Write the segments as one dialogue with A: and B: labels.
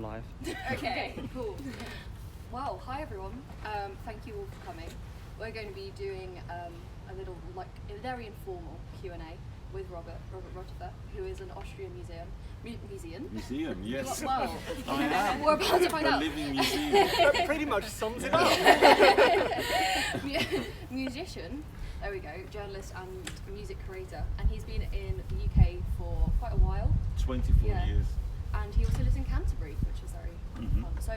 A: Live.
B: Okay, cool. Well, hi everyone. Thank you all for coming. We're going to be doing a little, a very informal Q&A with Robert Rotifer, who is an Austrian museum,
C: yes.
B: Well,
C: I am.
B: we're about to find
C: A
B: out.
C: living museum.
A: That pretty much sums it up.
B: Musician, there we go, journalist and music creator, and he's been in the UK for quite a while.
C: 24 years.
B: And he also lives in Canterbury, which is very fun. So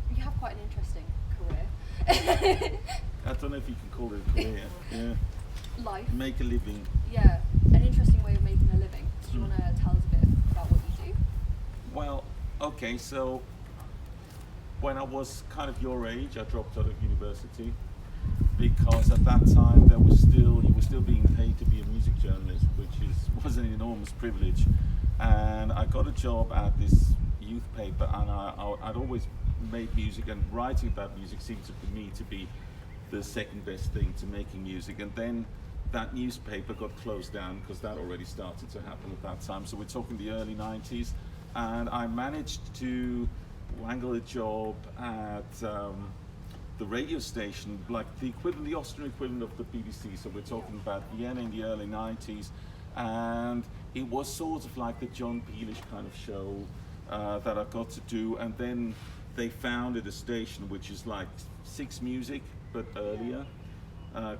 B: you have quite an interesting career.
C: I don't know if you can call it a career. Yeah.
B: Life.
C: Make a living.
B: Yeah, an interesting way of making a living. Do you want to tell us a bit about what you do?
C: Well, okay, so when I was kind of your age, I dropped out of university because at that time you were still being paid to be a music journalist, which was an enormous privilege. And I got a job at this youth paper, and I'd always made music, and writing about music seemed to me to be the second best thing to making music. And then that newspaper got closed down because that already started to happen at that time. So we're talking the early 90s, and I managed to wangle a job at the radio station, like the Austrian equivalent of the BBC. So we're talking about Vienna in the early 90s, and it was sort of like the John Peelish kind of show that I got to do. And then they founded a station which is like 6 Music but earlier,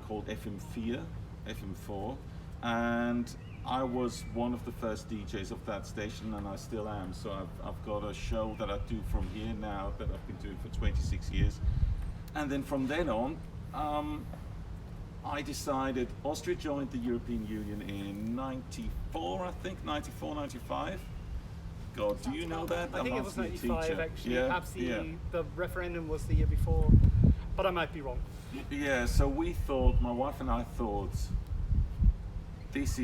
C: called FM4, and I was one of the first DJs of that station, and I still am. So I've got a show that I do from here now that I've been doing for 26 years. And then from then on, I decided, Austria joined the European Union in 94, I think, 94, 95. God, do you know that?
A: I think it was 95 actually.
C: Yeah,
A: Perhaps
C: yeah.
A: the referendum was the year before, but I might be wrong.
C: Yeah, so we thought, my wife and I thought, this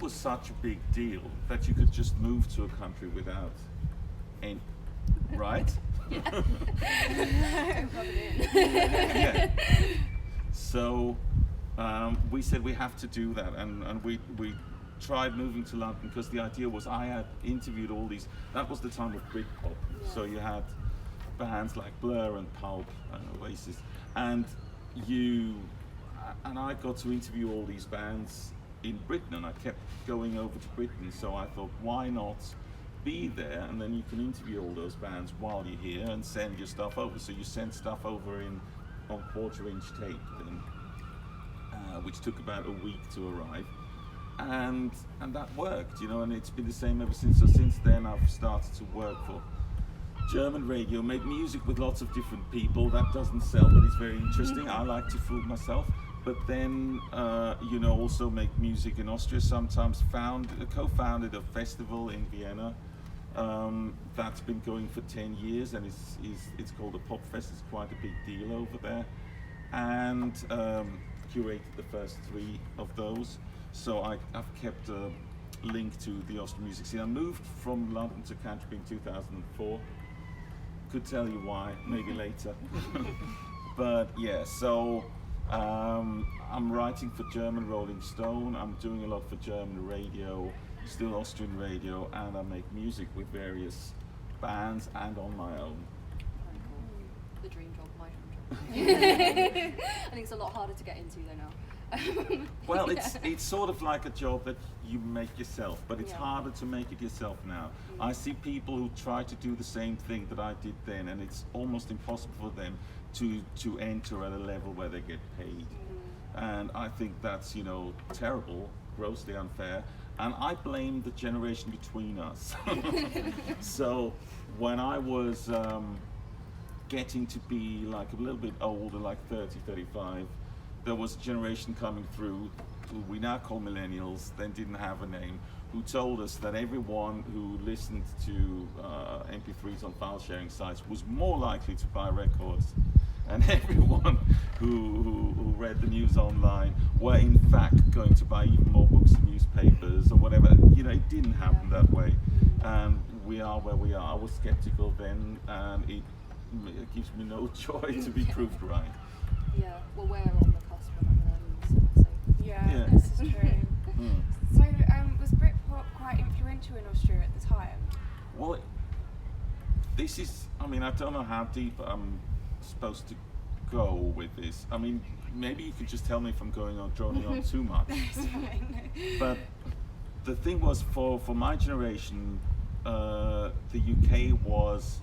C: was such a big deal that you could just move to a country without any, right? Yeah. So we said we have to do that, and we tried moving to London because the idea was I had interviewed all these, that was the time of Britpop, so you had bands like Blur and Pulp and Oasis, and I got to interview all these bands in Britain, and I kept going over to Britain, so I thought, why not be there, and then you can interview all those bands while you're here and send your stuff over. So you send stuff over on 1/4-inch tape, which took about a week to arrive, and that worked, and it's been the same ever since. So since then I've started to work for German radio, make music with lots of different people. That doesn't sell, but it's very interesting. I like to fool myself. But then, also make music in Austria. Sometimes co-founded a festival in Vienna that's been going for 10 years, and it's called the Pop Fest. It's quite a big deal over there, and curated the first 3 of those. So I've kept a link to the Austrian music scene. I moved from London to Canterbury in 2004. Could tell you why, maybe later. But yeah, so I'm writing for German Rolling Stone. I'm doing a lot for German radio, still Austrian radio, and I make music with various bands and on my own.
B: The dream job, my dream job. I think it's a lot harder to get into though now.
C: Well, it's sort of like a job that you make yourself, but it's harder to make it yourself now. I see people who try to do the same thing that I did then, and it's almost impossible for them to enter at a level where they get paid. And I think that's, terrible, grossly unfair, and I blame the generation between us. So when I was getting to be like a little bit older, like 30, 35, there was a generation coming through who we now call millennials, then didn't have a name, who told us that everyone who listened to MP3s on file sharing sites was more likely to buy records, and everyone who read the news online were in fact going to buy even more books and newspapers or whatever. It didn't happen that way, and we are where we are. I was skeptical then, and it gives me no joy to be proved right.
B: Yeah, well, we're on the cusp of millennials, so.
D: Yeah, this is true. So, was Britpop quite influential in Austria at the time?
C: Well, this is, I mean, I don't know how deep I'm supposed to go with this. I mean, maybe you could just tell me if I'm droning on too much.
D: It's fine.
C: But the thing was, for my generation, the UK was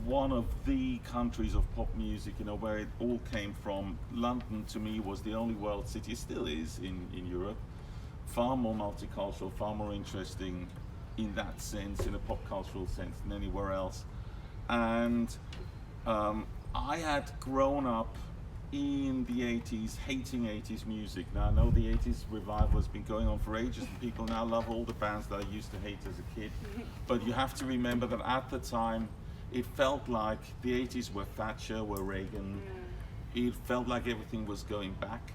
C: one of the countries of pop music, you know, where it all came from. London, to me, was the only world city, it still is in Europe, far more multicultural, far more interesting in that sense, in a pop cultural sense, than anywhere else. And I had grown up in the 80s, hating 80s music. Now I know the 80s revival has been going on for ages and people now love all the bands that I used to hate as a kid. But you have to remember that at the time, it felt like the 80s were Thatcher, were Reagan. It felt like everything was going back.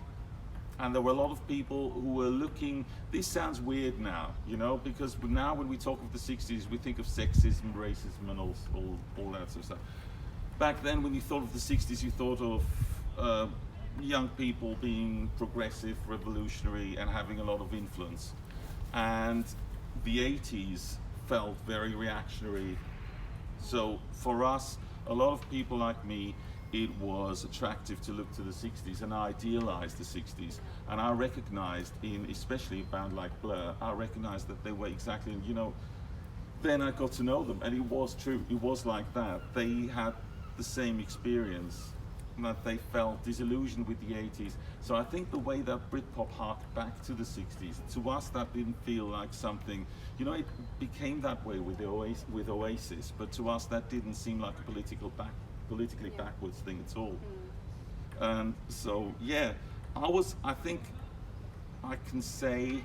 C: And there were a lot of people who were looking, this sounds weird now, you know, because now when we talk of the 60s, we think of sexism, racism, and all that sort of stuff. Back then, when you thought of the 60s, you thought of young people being progressive, revolutionary, and having a lot of influence. And the 80s felt very reactionary. So for us, a lot of people like me, it was attractive to look to the 60s, and I idealized the 60s. And I recognized, especially a band like Blur, I recognized that they were exactly, you know, then I got to know them, and it was true, it was like that. They had the same experience, that they felt disillusioned with the 80s. So I think the way that Britpop harked back to the 60s, to us that didn't feel like something, you know, it became that way with Oasis, but to us that didn't seem like a politically backwards thing at all. And so, yeah, I think I can say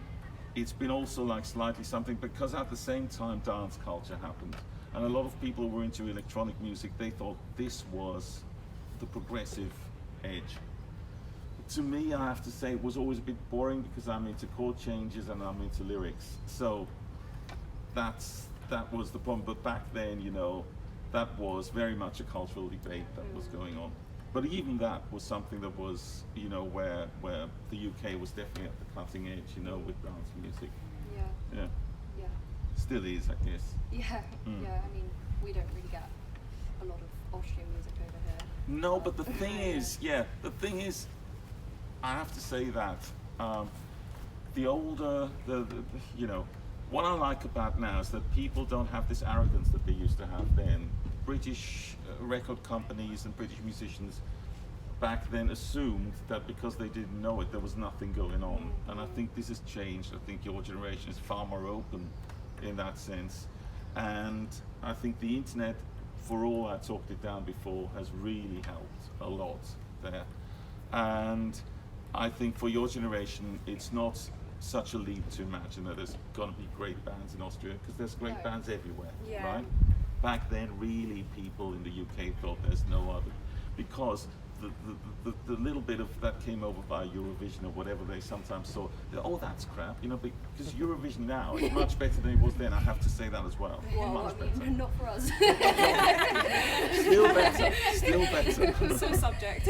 C: it's been also like slightly something, because at the same time dance culture happened. And a lot of people who were into electronic music, they thought this was the progressive edge. To me, I have to say, it was always a bit boring because I'm into chord changes and I'm into lyrics. So that was the problem. But back then, you know, that was very much a cultural debate that was going on. But even that was something that was, you know, where the UK was definitely at the cutting edge, you know, with dance music.
B: Yeah.
C: Yeah.
B: Yeah.
C: Still is, I guess.
B: Yeah. Yeah. I mean, we don't really get a lot of Austrian music over here.
C: No, but the thing is, I have to say that the older, you know, what I like about now is that people don't have this arrogance that they used to have then. British record companies and British musicians back then assumed that because they didn't know it, there was nothing going on. And I think this has changed. I think your generation is far more open in that sense. And I think the internet, for all I talked it down before, has really helped a lot there. And I think for your generation, it's not such a leap to imagine that there's going to be great bands in Austria, because there's great bands everywhere,
D: Yeah.
C: right? Back then, really, people in the UK thought there's no other, because the little bit of that came over by Eurovision or whatever they sometimes saw, oh, that's crap, you know, because Eurovision now is much better than it was then, I have to say that as well.
B: Well,
C: Much
B: I mean,
C: better.
B: not for us.
C: Still better.
D: So subject.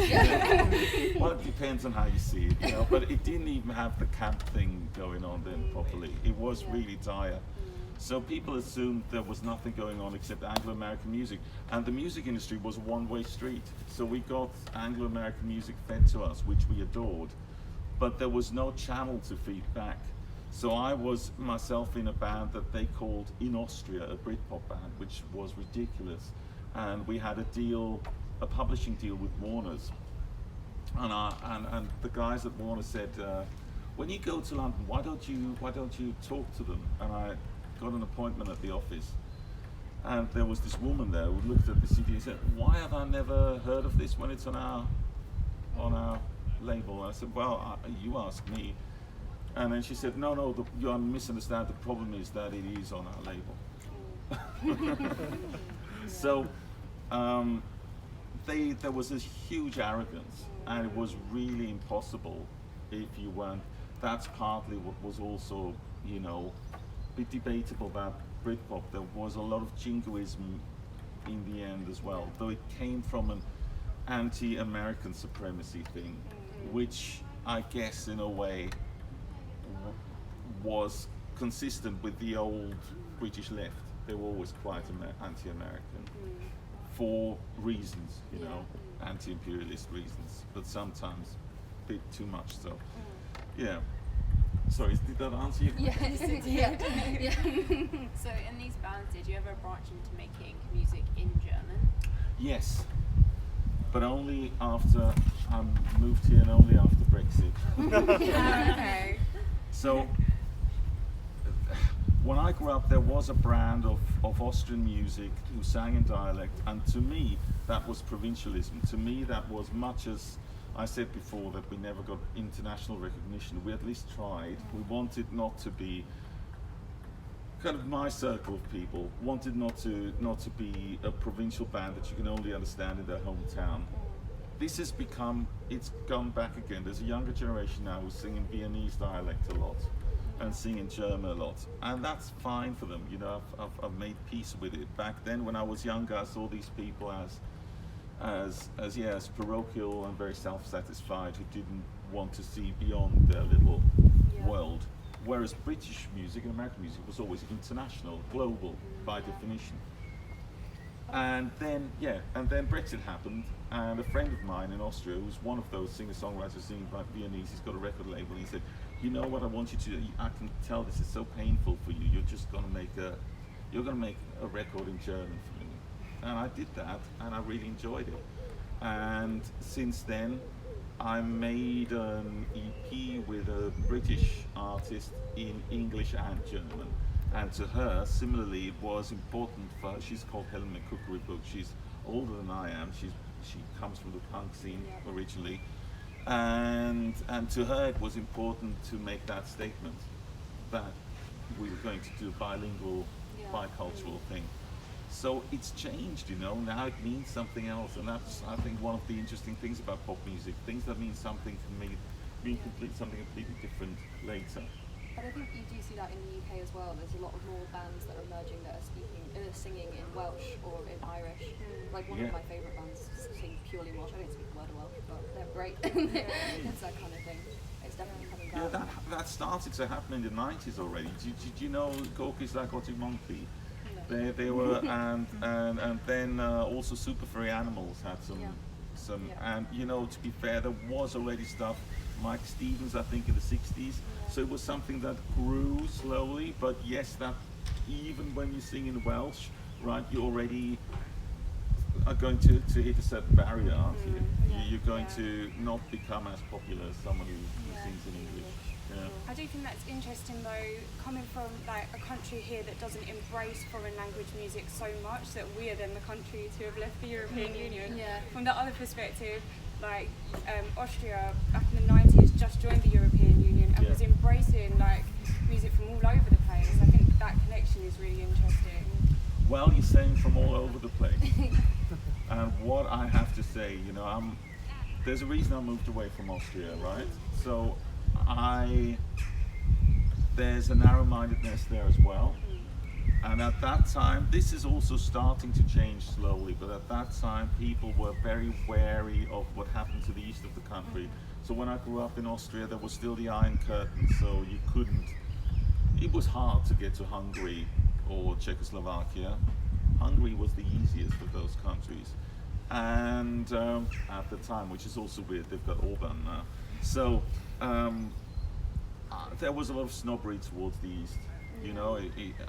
C: Well, it depends on how you see it, you know, but it didn't even have the camp thing going on then properly. It was really dire. So people assumed there was nothing going on except Anglo-American music, and the music industry was a one-way street. So we got Anglo-American music fed to us, which we adored, but there was no channel to feed back. So I was myself in a band that they called In Austria, a Britpop band, which was ridiculous. And we had a publishing deal with Warner's. And the guys at Warner said, when you go to London, why don't you talk to them? And I got an appointment at the office, and there was this woman there who looked at the CD and said, why have I never heard of this when it's on our label? And I said, well, you ask me. And then she said, no, you misunderstand. The problem is that it is on our label. So there was this huge arrogance, and it was really impossible if you weren't. That's partly what was also, you know, a bit debatable about Britpop. There was a lot of jingoism in the end as well, though it came from an anti-American supremacy thing, which I guess in a way was consistent with the old British left. they were always quite anti-American for reasons, you know, anti-imperialist reasons, but sometimes a bit too much. So, yeah. Sorry, did that answer your question?
B: Yes, it did. Yeah.
D: So in these bands, did you ever branch into making music in German?
C: Yes, but only after I moved here and only after Brexit.
D: Okay.
C: So, when I grew up, there was a brand of Austrian music who sang in dialect, and to me, that was provincialism. To me, that was much as I said before that we never got international recognition. We at least tried. We wanted not to be kind of my circle of people. Wanted not to be a provincial band that you can only understand in their hometown. This has become, it's gone back again. There's a younger generation now who's singing Viennese dialect a lot and singing German a lot, and that's fine for them. You know, I've made peace with it. Back then, when I was younger, I saw these people as parochial and very self-satisfied, who didn't want to see beyond their little world. Whereas British music and American music was always international, global by definition. And then Brexit happened, and a friend of mine in Austria, who's one of those singer-songwriters singing like Viennese, he's got a record label, and he said, "You know what I want you to do? I can tell this is so painful for you. You're just going to make a record in German for me." And I did that, and I really enjoyed it. And since then, I made an EP with a British artist in English and German. And to her, similarly, it was important for her. She's called Helen McCookery. She's older than I am. She comes from the punk scene originally. And to her, it was important to make that statement that we were going to do a bilingual, bicultural thing. So it's changed, you know, now it means something else, and that's, I think, one of the interesting things about pop music. Things that mean something can mean something completely different later.
B: But I think you do see that in the UK as well. There's a lot of more bands that are emerging that are singing in Welsh or in Irish. Like one of my favourite bands sing purely in Welsh. I don't speak a word of Welsh, but they're great. It's that kind of thing. It's definitely coming down.
C: Yeah, that started to happen in the 90s already. Did you know Gorky's Like Otty Monkey? They were, and then also Super Furry Animals had some, and you know, to be fair, there was already stuff. Mike Stevens, I think, in the 60s. So it was something that grew slowly, but yes, that even when you sing in Welsh, right, you already are going to hit a certain barrier, aren't you? You're going to not become as popular as someone who sings in English. Yeah.
D: I do think that's interesting though, coming from like a country here that doesn't embrace foreign language music so much, that we are then the countries who have left the European Union. From the other perspective, like Austria back in the 90s just joined the European Union and was embracing like music from all over the place. I think that connection is really interesting.
C: Well, you're saying from all over the place. And what I have to say, you know, there's a reason I moved away from Austria, right? So there's a narrow-mindedness there as well. And at that time, this is also starting to change slowly, but at that time people were very wary of what happened to the east of the country. So when I grew up in Austria, there was still the Iron Curtain, so it was hard to get to Hungary or Czechoslovakia. Hungary was the easiest of those countries. And at the time, which is also weird, they've got Orban now. So there was a lot of snobbery towards the east. You know,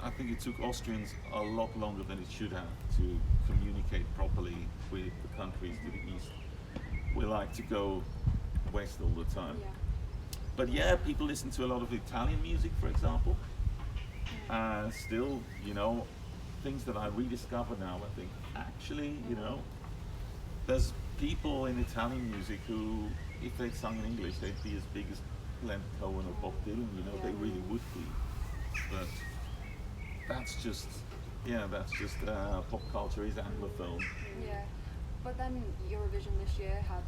C: I think it took Austrians a lot longer than it should have to communicate properly with the countries to the east. We like to go west all the time. But yeah, people listen to a lot of Italian music, for example. Still, you know, things that I rediscover now, I think, actually, you know, there's people in Italian music who, if they'd sung in English, they'd be as big as Leonard Cohen or Bob Dylan, you know, they really would be. But that's just pop culture is Anglophone.
B: Yeah, but then Eurovision this year had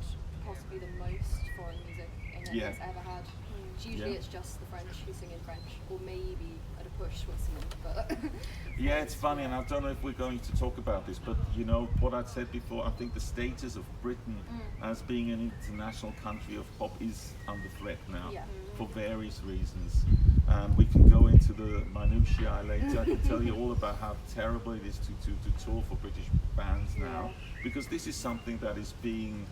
B: possibly the most foreign music England has ever had. 'Cause usually
C: Yeah.
B: it's just the French who sing in French, or maybe at a push Switzerland, but
C: Yeah, it's funny, and I don't know if we're going to talk about this, but you know what I said before. I think the status of Britain as being an international country of pop is under threat now,
B: Yeah.
C: for various reasons. And we can go into the minutiae later. I can tell you all about how terrible it is to tour for British bands now, because this is something that is being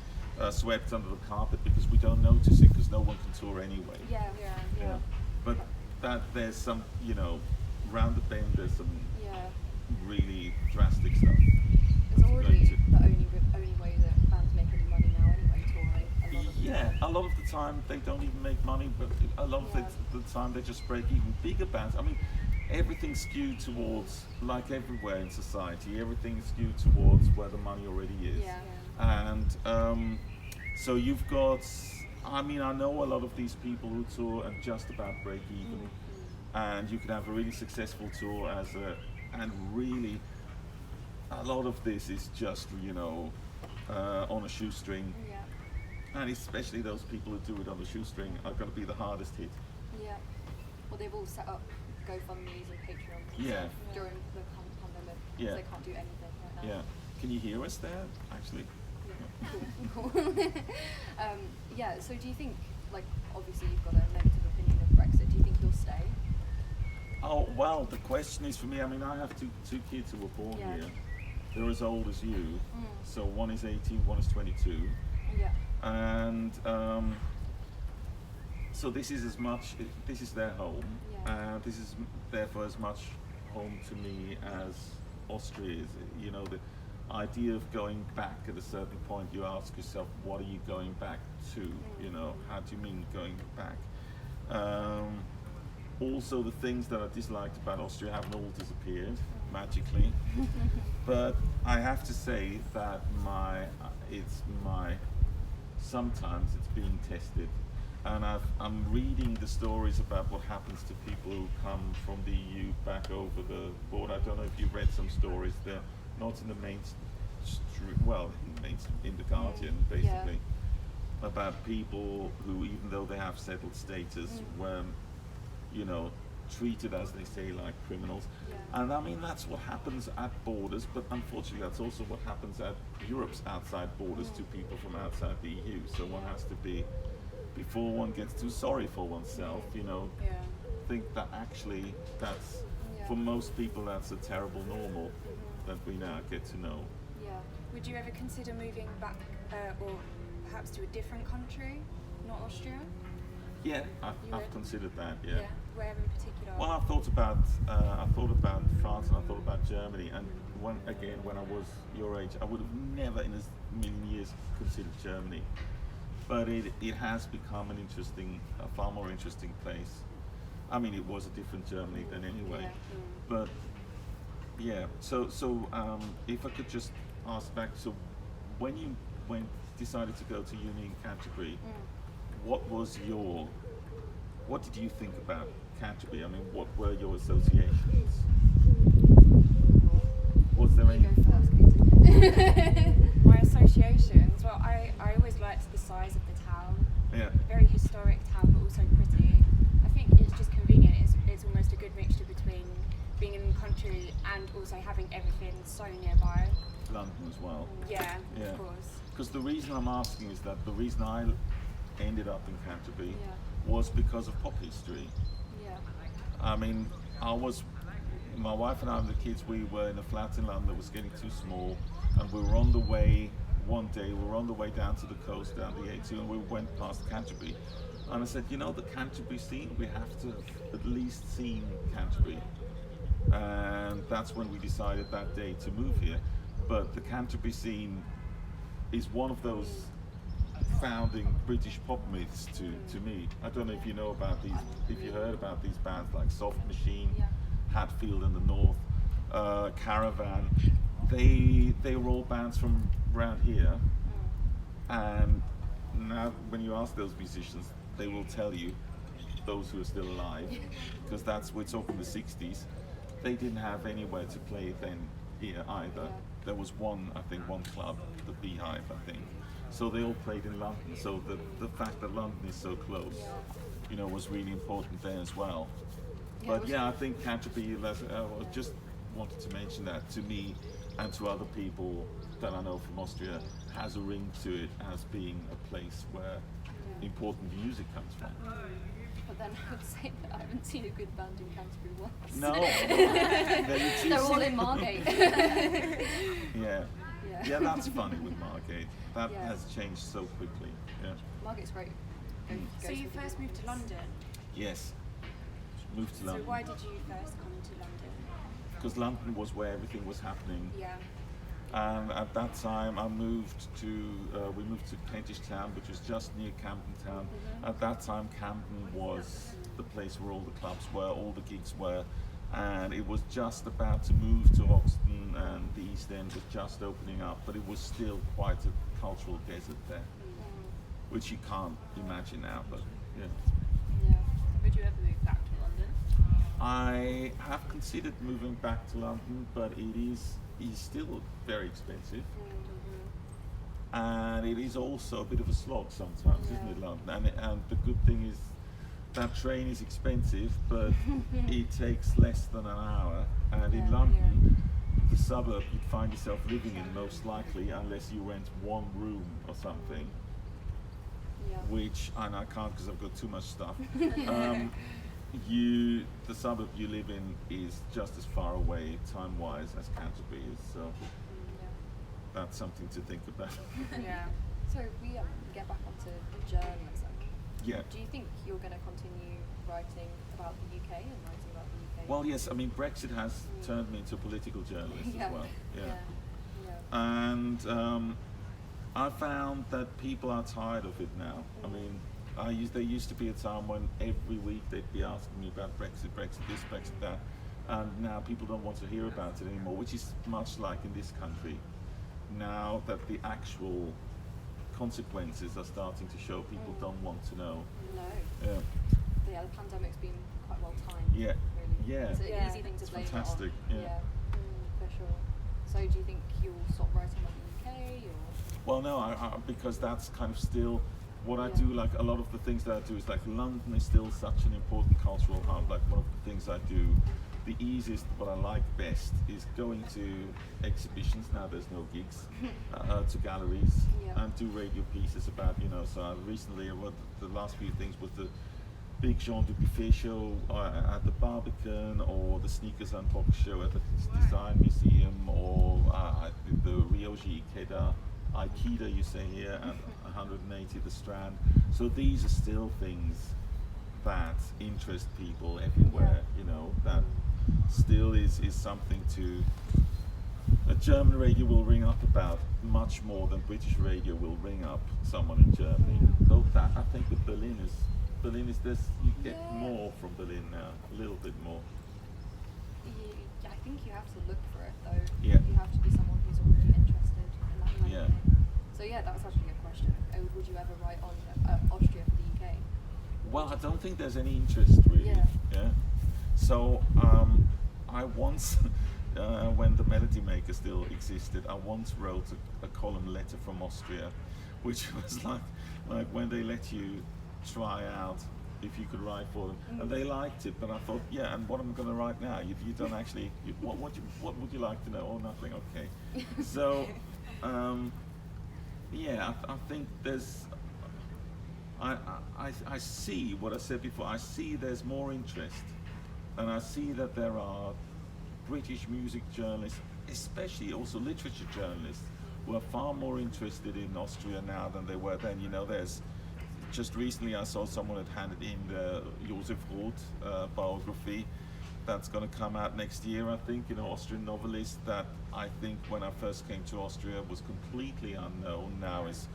C: swept under the carpet because we don't notice it because no one can tour anyway.
B: yeah.
C: But that there's some, you know, round the bend there's some
B: Yeah.
C: really drastic stuff.
B: It's already
C: Going to-
B: the only way that bands make any money now anyway, touring. A lot of
C: Yeah, a lot of the time they don't even make money, but a lot of the time they just break even. Bigger bands, I mean, everything's skewed towards, like everywhere in society, everything's skewed towards where the money already is.
B: Yeah.
C: And so you've got, I mean, I know a lot of these people who tour and just about break even. And you can have a really successful tour and really a lot of this is just, you know, on a shoestring.
B: Yeah.
C: And especially those people who do it on the shoestring are going to be the hardest hit.
B: Yeah. Well, they've all set up GoFundMe's and Patreons and
C: Yeah.
B: stuff during the pandemic,
C: Yeah.
B: so they can't do anything right now.
C: Yeah. Can you hear us there, actually?
B: Cool. Yeah, so do you think, like, obviously you've got a negative opinion of Brexit, do you think you'll stay?
C: Oh, well, the question is for me, I mean, I have two kids who were born
B: Yeah.
C: here. They're as old as you. So one is 18, one is 22.
B: Yeah.
C: And so this is their home.
B: Yeah.
C: And this is therefore as much home to me as Austria is. You know, the idea of going back at a certain point, you ask yourself, what are you going back to? You know, how do you mean going back? Also, the things that I disliked about Austria haven't all disappeared magically. But I have to say that sometimes it's being tested. And I'm reading the stories about what happens to people who come from the EU back over the board. I don't know if you've read some stories. They're not in the in the Guardian, basically, about people who, even though they have settled status, were, you know, treated, as they say, like criminals.
B: Yeah.
C: And I mean, that's what happens at borders, but unfortunately that's also what happens at Europe's outside borders to people from outside the EU. So one has to be, before one gets too sorry for oneself, you know, think that actually that's, for most people, that's a terrible normal that we now get to know.
B: Yeah.
D: Would you ever consider moving back or perhaps to a different country, not Austria?
C: Yeah,
D: You
C: I've
D: would?
C: considered that, yeah.
D: Where in particular?
C: Well, I thought about France and I thought about Germany, and when I was your age, I would have never in a million years considered Germany. But it has become a far more interesting place. I mean, it was a different Germany then anyway. But yeah, so if I could just ask back, so when you decided to go to uni in Canterbury, what did you think about Canterbury? I mean, what were your associations? Was there
B: You
C: any?
B: go first, Katie.
D: My associations, well, I always liked the size of the town.
C: Yeah.
D: Very historic town, but also pretty. I think it's just convenient. It's almost a good mixture between being in the country and also having everything so nearby.
C: London as well.
D: Yeah,
C: Yeah.
D: of course.
C: Because the reason I'm asking is that the reason I ended up in Canterbury
B: Yeah.
C: was because of pop history.
B: Yeah.
C: I mean, my wife and I and the kids, we were in a flat in London that was getting too small, and we were on the way, one day, we were on the way down to the coast, down the A2, and we went past Canterbury. And I said, you know, the Canterbury scene, we have to have at least seen Canterbury. And that's when we decided that day to move here. But the Canterbury scene is one of those founding British pop myths to me. I don't know if you know about these, if you heard about these bands like Soft Machine,
B: Yeah.
C: Hatfield in the North, Caravan. They were all bands from around here. And now when you ask those musicians, they will tell you, those who are still alive, because we're talking the 60s, they didn't have anywhere to play then here either.
B: Yeah.
C: There was one club, the Beehive, I think. So they all played in London. So the fact that London is so close was really important there as well.
B: Yeah, it
C: But
B: was-
C: yeah, I think Canterbury, I just wanted to mention that to me and to other people that I know from Austria, has a ring to it as being a place where important music comes from.
B: But then I would say that I haven't seen a good band in Canterbury once.
C: No,
B: They're all in Margate.
C: Yeah.
B: Yeah.
C: That's funny with Margate. That
B: Yeah.
C: has changed so quickly. Yeah.
B: Margate's great. Go
D: So you
B: to
D: first moved to London.
C: Yes. Moved to
D: So
C: London.
D: why did you first come to London?
C: Because London was where everything was happening.
D: Yeah.
C: And at that time, we moved to Kentish Town, which was just near Camden Town. At that time, Camden was the place where all the clubs were, all the gigs were, and it was just about to move to Hoxton, and the East End was just opening up, but it was still quite a cultural desert there, which you can't imagine now, but yeah.
B: Yeah.
E: Would you ever move back to London?
C: I have considered moving back to London, but it is still very expensive. And it is also a bit of a slog sometimes, isn't it, London? And the good thing is that train is expensive, but it takes less than an hour. And in London, the suburb you'd find yourself living in most likely, unless you rent one room or something,
B: Yeah.
C: which, and I can't because I've got too much stuff. The suburb you live in is just as far away time-wise as Canterbury is, so that's something to think about.
D: Yeah.
B: So we get back onto journalism.
C: Yeah.
B: Do you think you're going to continue writing about the UK and writing about the UK?
C: Well, yes. I mean, Brexit has turned me into a political journalist
B: Yeah.
C: as well.
B: Yeah.
C: And I found that people are tired of it now. I mean, there used to be a time when every week they'd be asking me about Brexit, Brexit this, Brexit that, and now people don't want to hear about it anymore, which is much like in this country. Now that the actual consequences are starting to show, people don't want to know.
B: No.
C: Yeah.
B: Yeah, the pandemic's been quite well timed.
C: Yeah.
B: Really.
C: Yeah.
B: It's an
D: Yeah.
B: easy thing to
C: It's
B: blame
C: fantastic,
B: it on.
C: yeah.
B: For sure. So do you think you'll stop writing about the UK or?
C: Well, no, because that's kind of still what I
B: Yeah.
C: do. Like a lot of the things that I do is like London is still such an important cultural hub. Like one of the things I do, the easiest, what I like best is going to exhibitions. Now there's no gigs, to galleries,
B: Yeah.
C: and do radio pieces about, So I recently, the last few things was the big Jean de Buffet show at the Barbican, or the Sneakers Unboxed show at the Design Museum, or the Ryoji Ikeda, you say here, and 180 the Strand. So these are still things that interest people everywhere, that still is something to. A German radio will ring up about much more than British radio will ring up someone in Germany. Though that, I think with Berlin is this, you get more from Berlin now, a little bit more.
B: I think you have to look for it though.
C: Yeah.
B: You have to be someone who's already interested in that kind
C: Yeah.
B: of thing. So yeah, that was actually a question. Would you ever write on Austria for the UK?
C: Well, I don't think there's any interest really.
B: Yeah.
C: So I once, when the Melody Maker still existed, I once wrote a column letter from Austria, which was like when they let you try out if you could write for them, and they liked it. But I thought, and what am I going to write now? You don't actually. What would you like to know? Oh, nothing. Okay. So. I think there's. I see what I said before. I see there's more interest, and I see that there are British music journalists, especially also literature journalists, who are far more interested in Austria now than they were then. There's just recently I saw someone had handed in the Josef Roth biography that's going to come out next year, I think. Austrian novelist that I think when I first came to Austria was completely unknown. Now is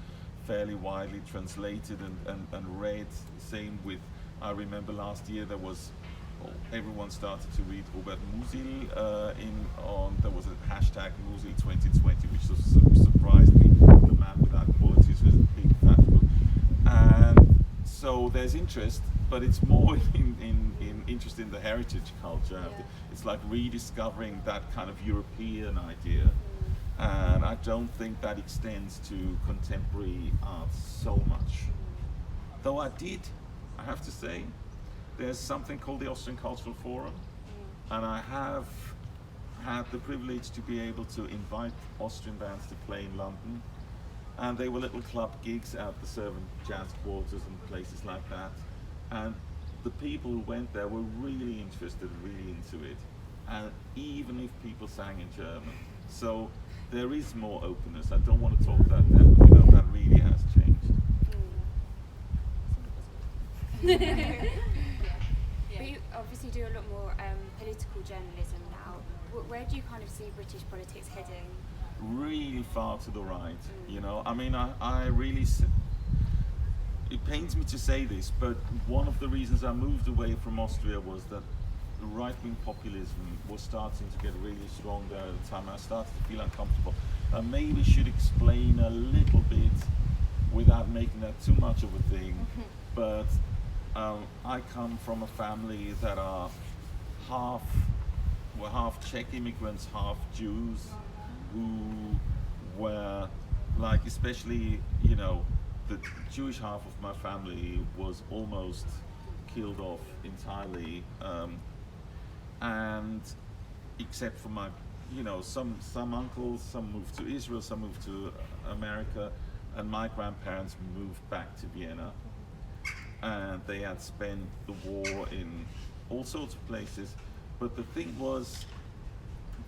C: fairly widely translated and read. Same with, I remember last year there was, everyone started to read Robert Musil there was a hashtag Musil 2020, which surprised me. The Man Without Qualities was a big fat book. And so there's interest, but it's more in interest in the heritage culture. It's like rediscovering that kind of European idea. And I don't think that extends to contemporary art so much. Though I I have to say, there's something called the Austrian Cultural Forum, and I have had the privilege to be able to invite Austrian bands to play in London, and they were little club gigs at the Servant Jazz Quarters and places like that, and the people who went there were really interested, really into it, and even if people sang in German. So there is more openness. I don't want to talk about that, but you know, that really has changed.
D: But you obviously do a lot more political journalism now. Where do you kind of see British politics heading?
C: Really far to the right, you know. I mean, I really, it pains me to say this, but one of the reasons I moved away from Austria was that the right-wing populism was starting to get really strong there at the time. I started to feel uncomfortable. I maybe should explain a little bit without making that too much of a thing, but I come from a family that are half Czech immigrants, half Jews, who were like, especially, you know, the Jewish half of my family was almost killed off entirely, and except for my, you know, some uncles, some moved to Israel, some moved to America, and my grandparents moved back to Vienna, and they had spent the war in all sorts of places. But the thing was,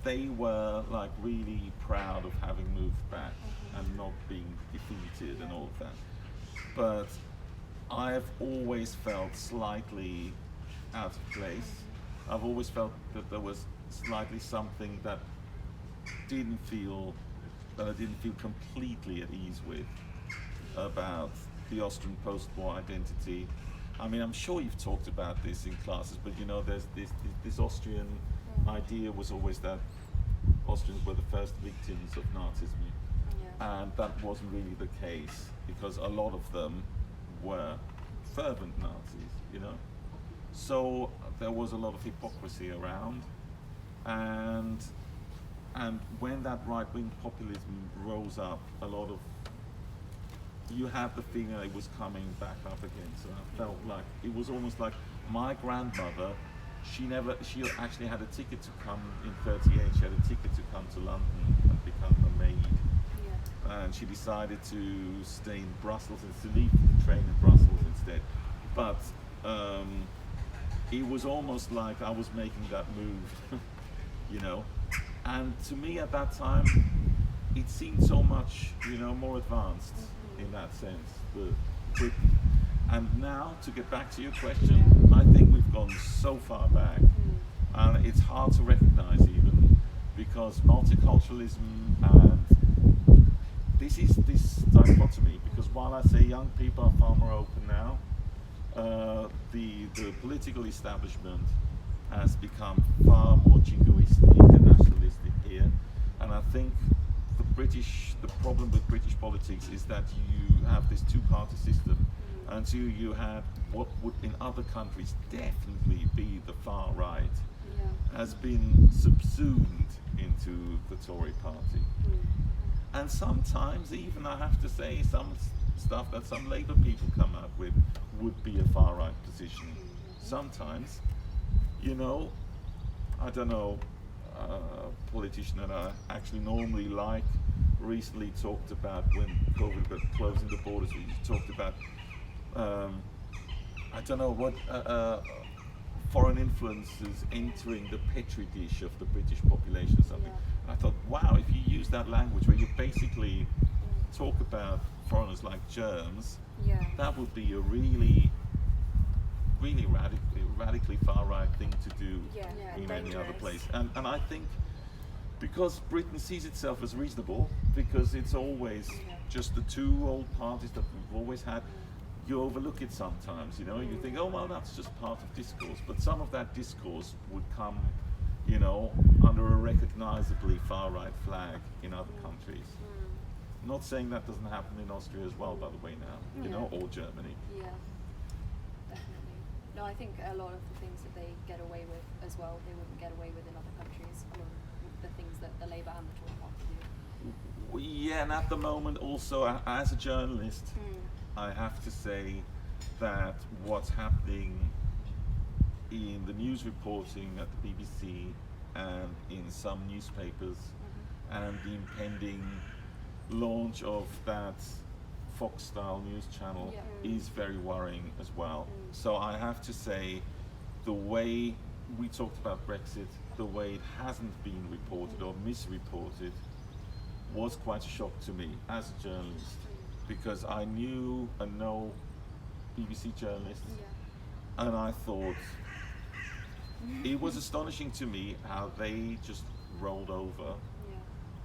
C: they were like really proud of having moved back and not being defeated and all of that. But I've always felt slightly out of place. I've always felt that there was slightly something that I didn't feel completely at ease with about the Austrian post-war identity. I mean, I'm sure you've talked about this in classes, but you know, there's this Austrian idea was always that Austrians were the first victims of Nazism, and that wasn't really the case, because a lot of them were fervent Nazis, you know. So there was a lot of hypocrisy around, and when that right-wing populism rose up, you had the feeling that it was coming back up again. So I felt like it was almost like my grandmother. She actually had a ticket to come in '38. She had a ticket to come to London and become a maid. And she decided to stay in Brussels and to leave the train in Brussels instead. But it was almost like I was making that move, you know. And to me at that time, it seemed so much, you know, more advanced in that sense, Britain. And now, to get back to your question, I think we've gone so far back, and it's hard to recognize even, because multiculturalism and this is this dichotomy, because while I say young people are far more open now, the political establishment has become far more jingoistic and nationalistic here, and I think the problem with British politics is that you have this two-party system, and so you had what would in other countries definitely be the far right, has been subsumed into the Tory party. And sometimes even, I have to say, some stuff that some Labour people come up with would be a far right position. Sometimes, you know, I don't know, a politician that I actually normally like recently talked about, when COVID got closing the borders, we talked about, I don't know what, foreign influences entering the petri dish of the British population or something. I thought, wow, if you use that language where you basically talk about foreigners like germs, that would be a really radically far right thing to do in any other place. And I think because Britain sees itself as reasonable, because it's always just the two old parties that we've always had, you overlook it sometimes, you know, you think, oh well, that's just part of discourse, but some of that discourse would come, you know, under a recognizably far right flag in other countries. I'm not saying that doesn't happen in Austria as well, by the way, now, you know, or Germany.
B: Yeah, definitely. No, I think a lot of the things that they get away with as well, they wouldn't get away with in other countries. A lot of the things that the Labour and the Tory party do.
C: Yeah, and at the moment also, as a journalist, I have to say that what's happening in the news reporting at the BBC and in some newspapers and the impending launch of that Fox-style news channel is very worrying as well. So I have to say, the way we talked about Brexit, the way it hasn't been reported or misreported was quite a shock to me as a journalist, because I knew and know BBC journalists, and I thought it was astonishing to me how they just rolled over.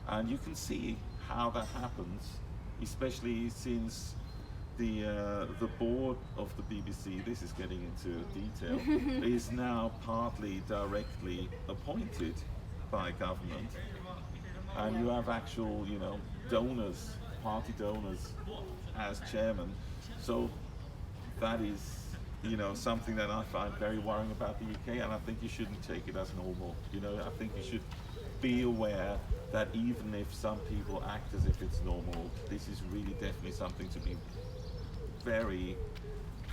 C: And you can see how that happens, especially since the board of the BBC, this is getting into detail, is now partly directly appointed by government, and you have actual, donors, party donors as chairman. So that is, something that I find very worrying about the UK, and I think you shouldn't take it as normal. I think you should be aware that even if some people act as if it's normal, this is really definitely something to be very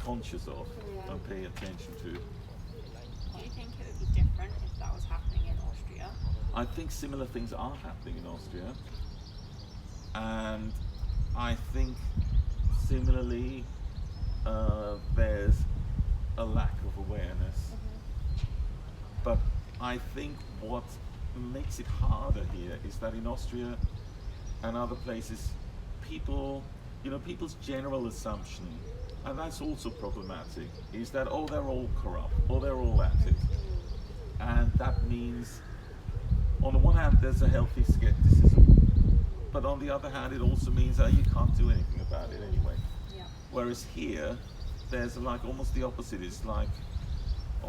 C: conscious of and pay attention to.
E: Do you think it would be different if that was happening in Austria?
C: I think similar things are happening in Austria, and I think similarly there's a lack of awareness. But I think what makes it harder here is that in Austria and other places, people's general assumption, and that's also problematic, is that, they're all corrupt, or they're all at it. And that means, on the one hand, there's a healthy skepticism, but on the other hand, it also means that you can't do anything about it anyway. Whereas here, there's like almost the opposite. It's like,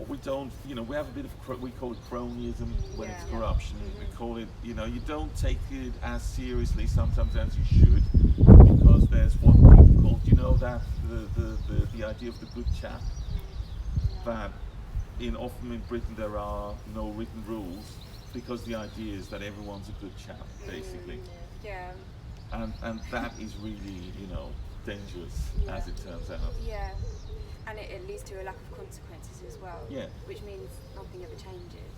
C: we don't, we have a bit of, we call it cronyism when it's corruption. We call it, you don't take it as seriously sometimes as you should, because there's what people call, that the idea of the good chap, that often in Britain there are no written rules, because the idea is that everyone's a good chap, basically. And that is really, dangerous, as it turns out.
D: And it leads to a lack of consequences as well. Which means nothing ever changes.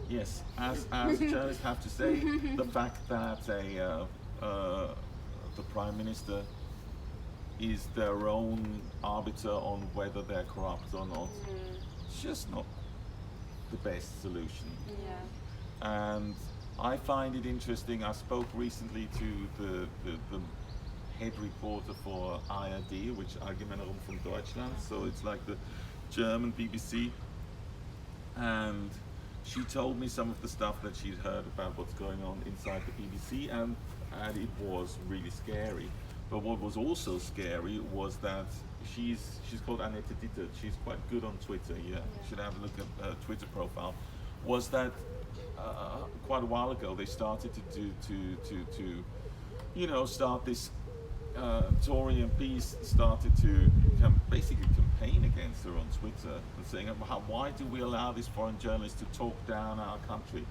C: Yes, as journalists have to say, the fact that the Prime Minister is their own arbiter on whether they're corrupt or not, it's just not the best solution. And I find it interesting. I spoke recently to the head reporter for ARD, which Allgemeine Rundfunk Deutschland, so it's like the German BBC, and she told me some of the stuff that she'd heard about what's going on inside the BBC, and it was really scary. But what was also scary was that she's called Annette Ditter. She's quite good on Twitter. You should have a look at her Twitter profile. Was that quite a while ago they started to start this. Tory MPs started to basically campaign against her on Twitter and saying, why do we allow these foreign journalists to talk down our country?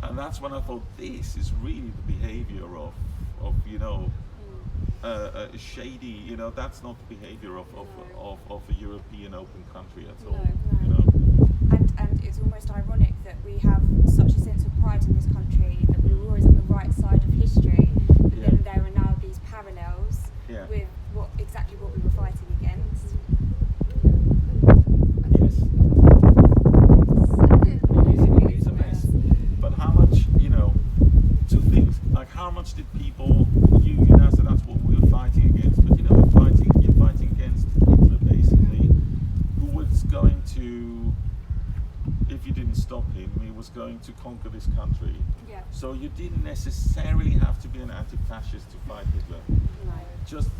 C: And that's when I thought, this is really the behavior of shady, that's not the behavior of a European open country at all.
D: And it's almost ironic that we have such a sense of pride in this country, that we were always on the right side of history, but then there are now these parallels with exactly what we were fighting against.
C: Yes. It's a mess. But how much, two things, like how much did people, you now said that's what we were fighting against, but you're fighting against Hitler basically, who was going to, if you didn't stop him, he was going to conquer this country. So you didn't necessarily have to be an anti-fascist to fight Hitler. Just,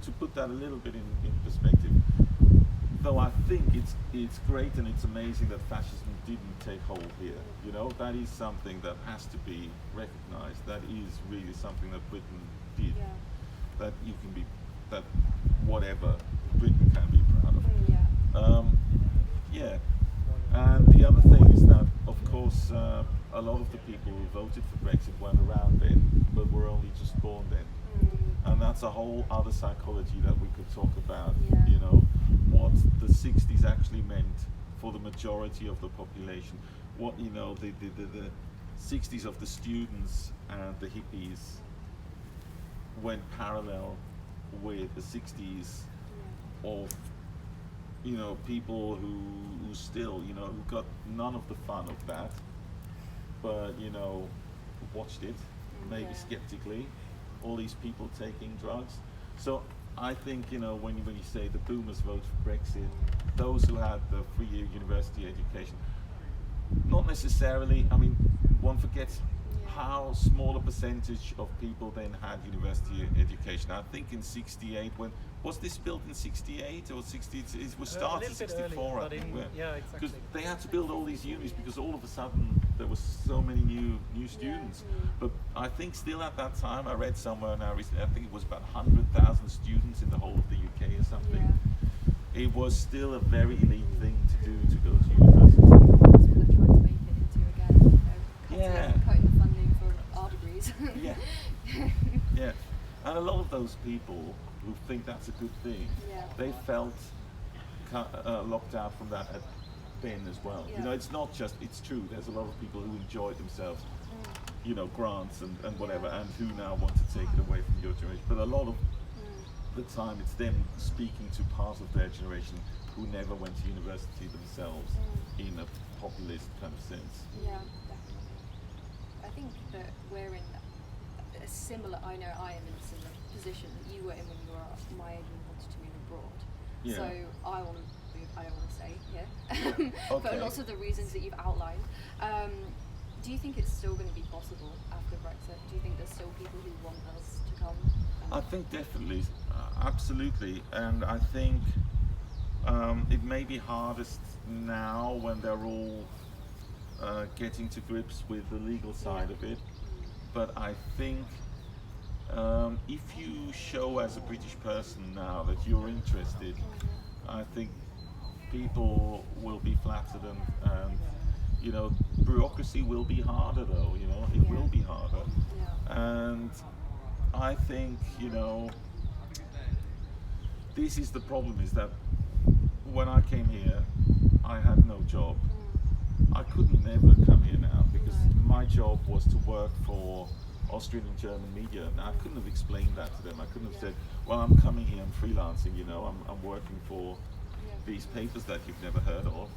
C: to put that a little bit in perspective. Though I think it's great and it's amazing that fascism didn't take hold here. That is something that has to be recognized. That is really something that Britain did. That you can be, that whatever Britain can be proud of. And the other thing is that, of course, a lot of the people who voted for Brexit weren't around then, but but were only just born then. And that's a whole other psychology that we could talk about.
B: Yeah.
C: You know, what the 60s actually meant for the majority of the population. What, you know, the 60s of the students and the hippies went parallel with the 60s of, you know, people who still, you know, who got none of the fun of that, but, you know, watched it, maybe skeptically, all these people taking drugs. So I think, you know, when you say the boomers vote for Brexit, those who had the 3-year university education, not necessarily, I mean, one forgets how small a percentage of people then had university education. I think in 68, when was this built in 68 or 60? It was started in 64, I think.
A: Yeah, exactly.
C: Because they had to build all these unis because all of a sudden there was so many new students. But I think still at that time, I read somewhere now recently, I think it was about 100,000 students in the whole of the UK or something. It was still a very elite thing to do, to go to university.
B: That's what they're trying to make it into again. Cutting the funding for our degrees.
C: Yeah. And a lot of those people who think that's a good thing, they felt locked out from that at then as well. You know, it's not just, it's true, there's a lot of people who enjoyed themselves, you know, grants and whatever, and who now want to take it away from your generation. But a lot of the time it's them speaking to part of their generation who never went to university themselves in a populist kind of sense.
B: Yeah, definitely. I think that we're in a similar, I know I am in a similar position that you were in when you were my age and wanted to move abroad.
C: Yeah.
B: So I want to move, I don't want to stay here for lots of the reasons that you've outlined. Do you think it's still going to be possible after Brexit? Do you think there's still people who want us to come?
C: I think definitely, absolutely, and I think it may be hardest now when they're all getting to grips with the legal side of it, but I think if you show as a British person now that you're interested, I think people will be flattered, and you know, bureaucracy will be harder though, you know, it will be harder. And I think, you know, this is the problem, is that when I came here, I had no job. I couldn't never come here now because my job was to work for Austrian and German media. Now, I couldn't have explained that to them. I couldn't have said, well, I'm coming here, I'm freelancing, you know, I'm working for these papers that you've never heard of.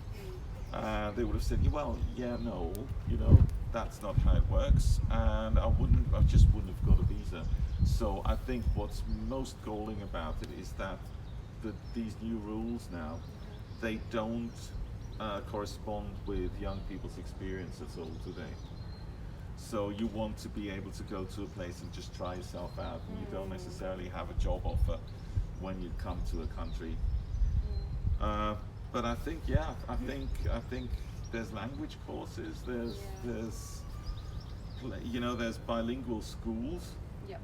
C: They would have said, well, yeah, no, you know, that's not how it works, and I just wouldn't have got a visa. So I think what's most galling about it is that these new rules now, they don't correspond with young people's experience at all today. So you want to be able to go to a place and just try yourself out, and you don't necessarily have a job offer when you come to a country. But I think, I think there's language courses. There's you know, there's bilingual schools.
B: Yep.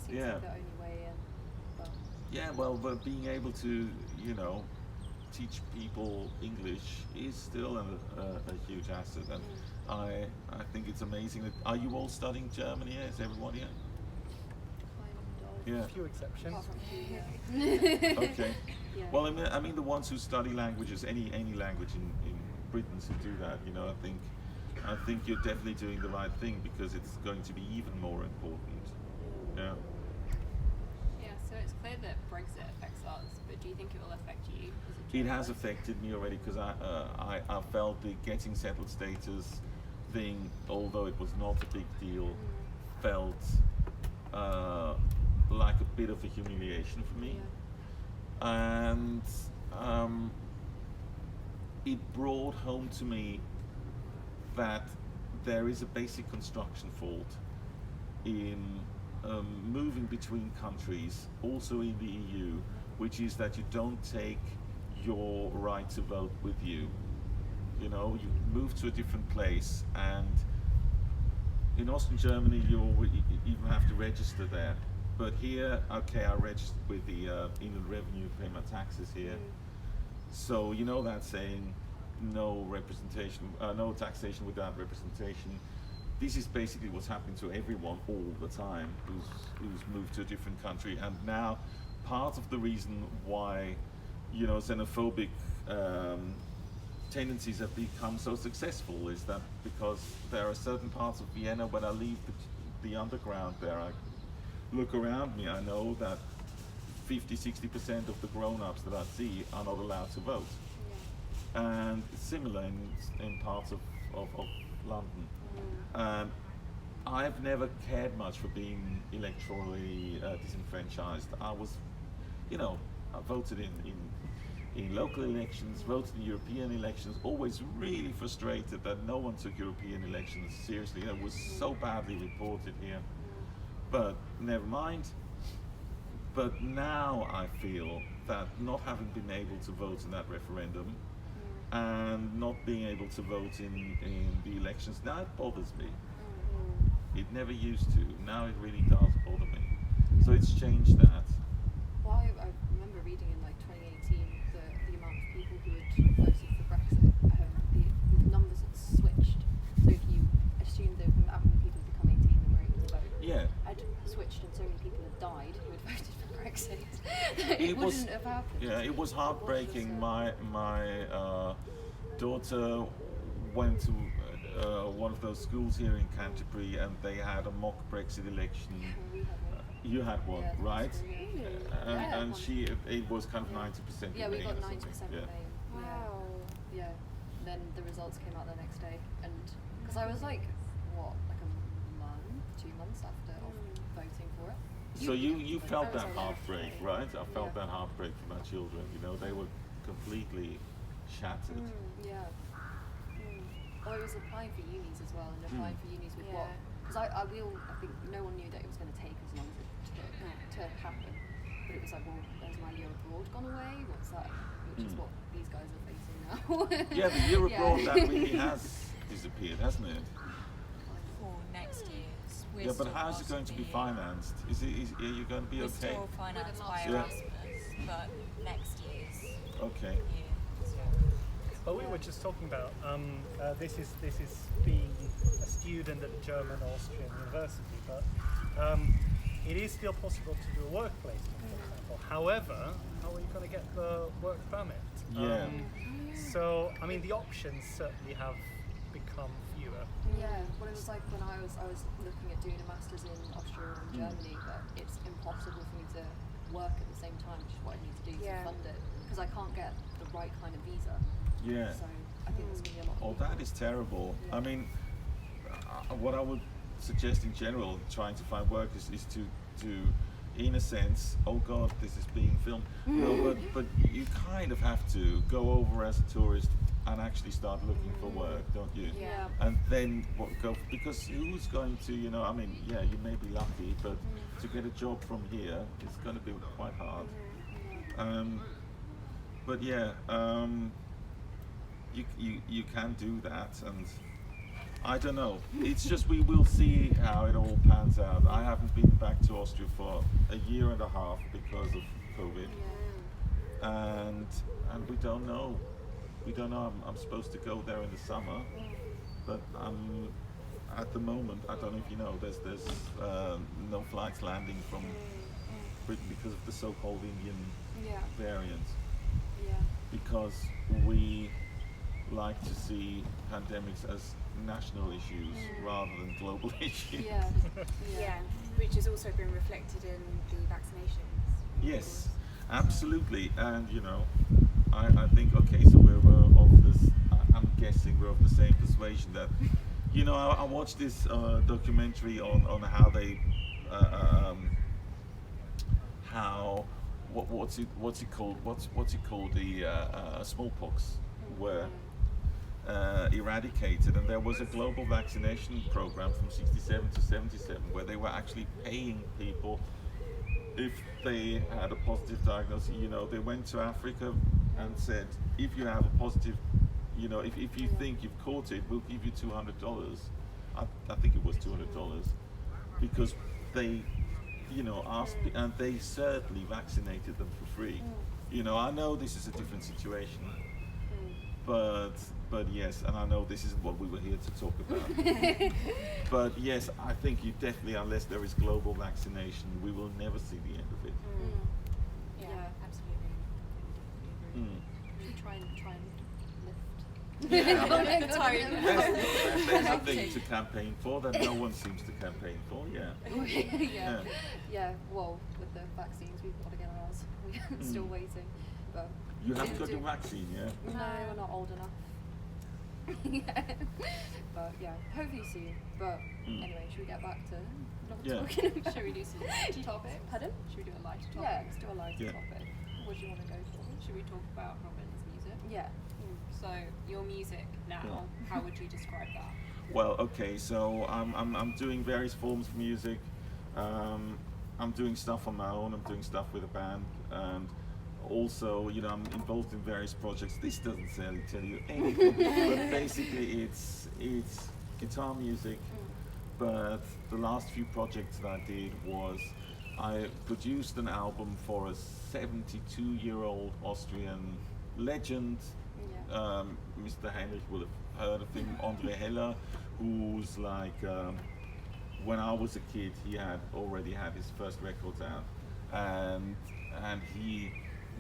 B: Seems like the only way in. But
C: Yeah, well, but being able to, you know, teach people English is still a huge asset, and I think it's amazing that. Are you all studying German here? Is everyone here?
B: kind
C: Yeah.
A: A few exceptions.
B: Apart from you,
C: Okay.
B: Yeah.
C: Well, I mean, the ones who study languages, any language in Britain, who do that, you know, I think you're definitely doing the right thing, because it's going to be even more important. Yeah.
E: Yeah, so it's clear that Brexit affects us, but do you think it will affect you as a
C: It
E: journalist?
C: has affected me already, because I felt the getting settled status thing, although it was not a big deal, felt like a bit of a humiliation for me. And it brought home to me that there is a basic construction fault in moving between countries, also in the EU, which is that you don't take your right to vote with you. You know, you move to a different place, and in Austria and Germany you even have to register there. But here, okay, I registered with the Inland Revenue, pay my taxes here. So, you know that saying, no representation, no taxation without representation. this is basically what's happening to everyone all the time who's moved to a different country. And now part of the reason why, you know, xenophobic tendencies have become so successful is that because there are certain parts of Vienna, when I leave the underground there, I look around me, I know that 50-60% of the grown-ups that I see are not allowed to vote. And it's similar in parts of London. I've never cared much for being electorally disenfranchised. I was, you know, I voted in local elections, voted in European elections, always really frustrated that no one took European elections seriously. It was so badly reported here. But never mind. But now I feel that not having been able to vote in that referendum and not being able to vote in the elections, now it bothers me. It never used to. Now it really does bother me. So it's changed that.
B: Well, I remember reading in like 2018 the amount of people who had voted for Brexit, the numbers had switched. So if you assumed that that many people had become 18 and were able to vote,
C: Yeah.
B: had switched and so many people had died who had voted for Brexit.
C: It was,
B: wouldn't have happened.
C: yeah, it was heartbreaking. My daughter went to one of those schools here in Canterbury, and they had a mock Brexit election.
B: We had one.
C: You had one,
B: Yeah,
C: right?
B: Yeah,
C: And it was kind of 90%.
B: Yeah, we
C: Remain
B: got
C: or
B: 90%
C: something. Yeah.
B: Remain.
D: Wow.
B: Yeah. Then the results came out the next day, and because I was like, what, like a month, 2 months after of voting for it.
C: So you felt
B: I was
C: that
B: on
C: heartbreak,
B: Thursday.
C: right? I felt
B: Yeah.
C: that heartbreak for my children. You know, they were completely shattered.
B: Yeah. Well, I was applying for unis as well, and applying for unis with what?
D: Yeah.
B: Because I think no one knew that it was going to take as long as it to happen. But it was like, well, has my year abroad gone away? What's that? Which is what these guys are facing now.
C: Yeah, the year
B: Yeah.
C: abroad, that really has disappeared, hasn't it?
F: For next year's. We're
C: Yeah, but
F: still
C: how's it going to be
F: possibly-
C: financed? Are you going to be
F: We're
C: okay?
F: still financed by
C: Yeah.
F: Erasmus, but next year's
C: Okay.
F: year.
A: Well, we were just talking about this is being a student at a German Austrian university, but it is still possible to do a work placement, for example. However, how are you going to get the work permit?
C: Yeah.
A: So, I mean, the options certainly have become fewer.
B: Yeah, well, it was like when I was looking at doing a master's in Austria and Germany, but it's impossible for me to work at the same time, which is what I need to do to
D: Yeah.
B: fund it, because I can't get the right kind of visa.
C: Yeah.
B: So I think there's going to be a lot.
C: Oh, that is terrible. I mean, what I would suggest in general, trying to find work is to, in a sense, oh God, this is being filmed. No, but you kind of have to go over as a tourist and actually start looking for work, don't you?
B: Yeah.
C: And then go, because who's going to, you know, I mean, yeah, you may be lucky, but to get a job from here, it's going to be quite hard. But yeah, you can do that, and I don't know. It's just we will see how it all pans out. I haven't been back to Austria for a year and a half because of COVID, and we don't know. We don't know. I'm supposed to go there in the summer, but at the moment, I don't know if you know. There's no flights landing from Britain because of the so-called Indian variant.
B: Yeah.
C: Because we like to see pandemics as national issues rather than global issues.
B: Yeah.
D: Yeah, which has also been reflected in the vaccinations.
C: Yes, absolutely. And you know, I think, okay, so we're of this, I'm guessing we're of the same persuasion that, you know, I watched this documentary on how they, what's it called, the smallpox were eradicated, and there was a global vaccination program from 67 to 77 where they were actually paying people if they had a positive diagnosis. You know, they went to Africa and said, if you have a positive, you know, if you think you've caught it, we'll give you $200. I think it was $200, because they, you know, asked, and they certainly vaccinated them for free. You know, I know this is a different situation, but But yes, and I know this isn't what we were here to talk about. But yes, I think you definitely, unless there is global vaccination, we will never see the end of it.
F: Yeah,
B: Yeah.
F: absolutely.
B: We should try and lift.
C: Yeah.
B: Tone.
C: There's a thing to campaign for that no one seems to campaign for. Yeah.
B: Yeah. Well, with the vaccines, we've got to get ours. We're still waiting, but
C: You haven't got your vaccine, yeah?
B: no, we're not old enough. Yeah. But yeah, hopefully soon. But anyway, should we get back to not
C: Yeah.
B: talking about
E: Should we do some lighter topics?
B: Pardon?
E: Should we do a lighter topic?
B: Yeah, let's do a lighter
C: Yeah.
B: topic. What do you want to go for?
E: Should we talk about Robin's music?
B: Yeah.
E: So your music now, how would you describe that?
C: Well, okay, so I'm doing various forms of music. I'm doing stuff on my own. I'm doing stuff with a band, and also, you know, I'm involved in various projects. This doesn't really tell you anything, but basically, it's guitar music. But the last few projects that I did was I produced an album for a 72-year-old Austrian legend.
B: Yeah.
C: Mr. Heinrich will have heard of him, Andre Heller, who's like, when I was a kid, he had already had his first records out, and he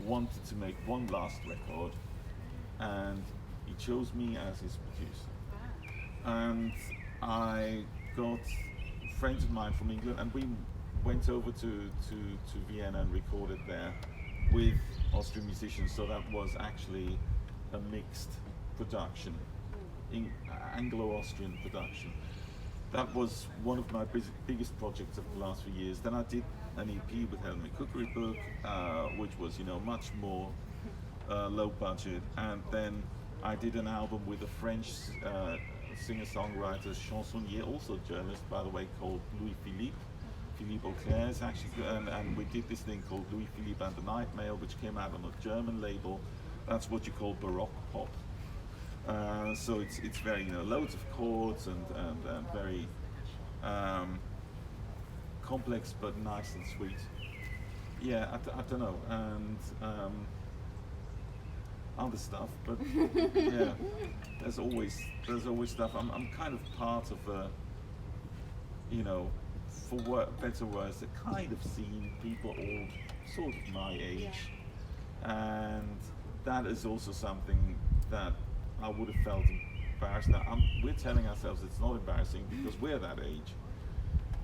C: wanted to make one last record, and he chose me as his producer. And I got friends of mine from England, and we went over to Vienna and recorded there with Austrian musicians, so that was actually a mixed production, Anglo-Austrian production. That was one of my biggest projects of the last few years. Then I did an EP with Helmut Cookery Book, which was, you know, much more low budget. And then I did an album with a French singer-songwriter, chansonnier, also journalist, by the way, called Louis-Philippe. Philippe Auclair is actually good, and we did this thing called Louis-Philippe and the Night Mail, which came out on a German label. That's what you call Baroque pop. So it's very, you know, loads of chords and very complex but nice and sweet. Yeah, I don't know, and other stuff, but yeah, there's always stuff. I'm kind of part of a, you know, for better or worse, a kind of scene, people all sort of my age, and that is also something that I would have felt embarrassed. Now, we're telling ourselves it's not embarrassing because we're that age,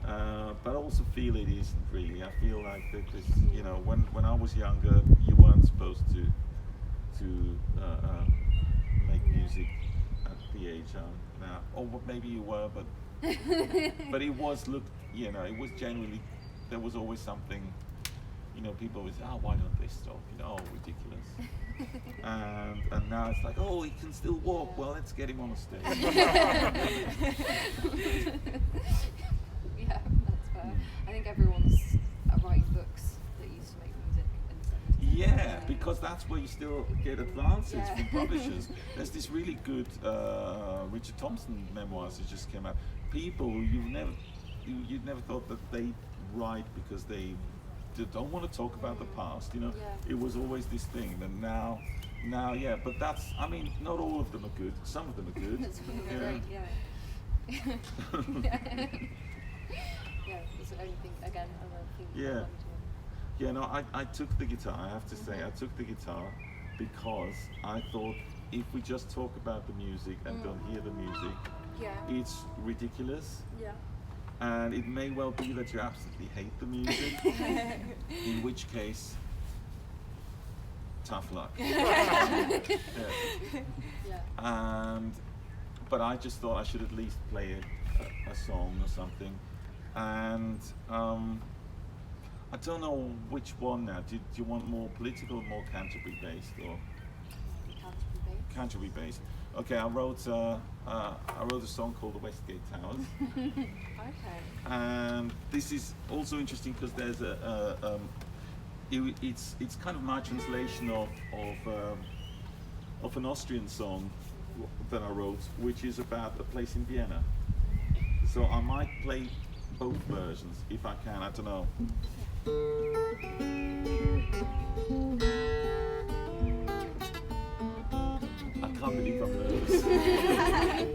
C: but I also feel it isn't really. I feel like that this, you know, when I was younger, you weren't supposed to make music at the age now, or maybe you were, but but it was you know, it was genuinely, there was always something, you know, people always say, oh, why don't they stop? You know, oh, ridiculous. And now it's like, oh, he can still walk. Well, let's get him on a stage.
B: Yeah, that's fair. I think everyone's writing books that used to make music in the 70s.
C: Yeah, because that's where you still get advances from publishers. There's this really good Richard Thompson memoirs that just came out. People who you'd never thought that they write because they don't want to talk about the past, you know.
B: Yeah.
C: It was always this thing, and now, yeah. But that's, I mean, not all of them are good. Some of them are good.
B: That's great, yeah. Yeah, it's the only thing, again, another thing.
C: Yeah. Yeah, no, I took the guitar. I have to say, I took the guitar because I thought if we just talk about the music and don't hear the music, it's ridiculous.
B: Yeah.
C: And it may well be that you absolutely hate the music, in which case, tough luck. Yeah. But I just thought I should at least play a song or something. And I don't know which one now. Do you want more political, more Canterbury based, or Canterbury based? Okay, I wrote a song called The Westgate Towers.
B: Okay.
C: And this is also interesting because there's it's kind of my translation of an Austrian song that I wrote, which is about a place in Vienna. So I might play both versions if I can. I don't know. I can't believe I'm nervous. towers.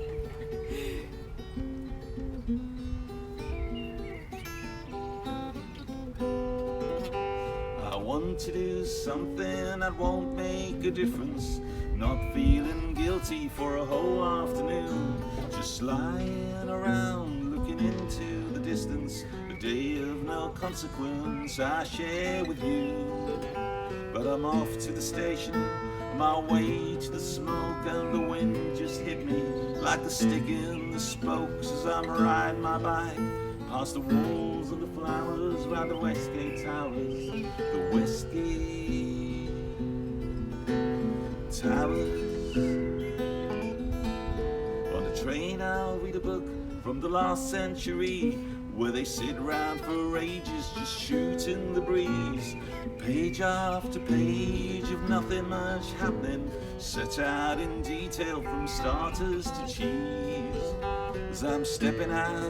C: I want to do something that won't make a difference. Not feeling guilty for a whole afternoon. Just lying around looking into the distance. A day of no consequence I share with you. But I'm off to the station, my way to the smoke, and the wind just hit me like a stick in the spokes as I'm riding my bike past the walls and the flowers round the Westgate Towers. The Westgate Towers. On the train I'll read a book from the last century, where they sit round for ages just shooting the breeze. Page after page of nothing much happening, set out in detail from starters to cheese. As I'm stepping out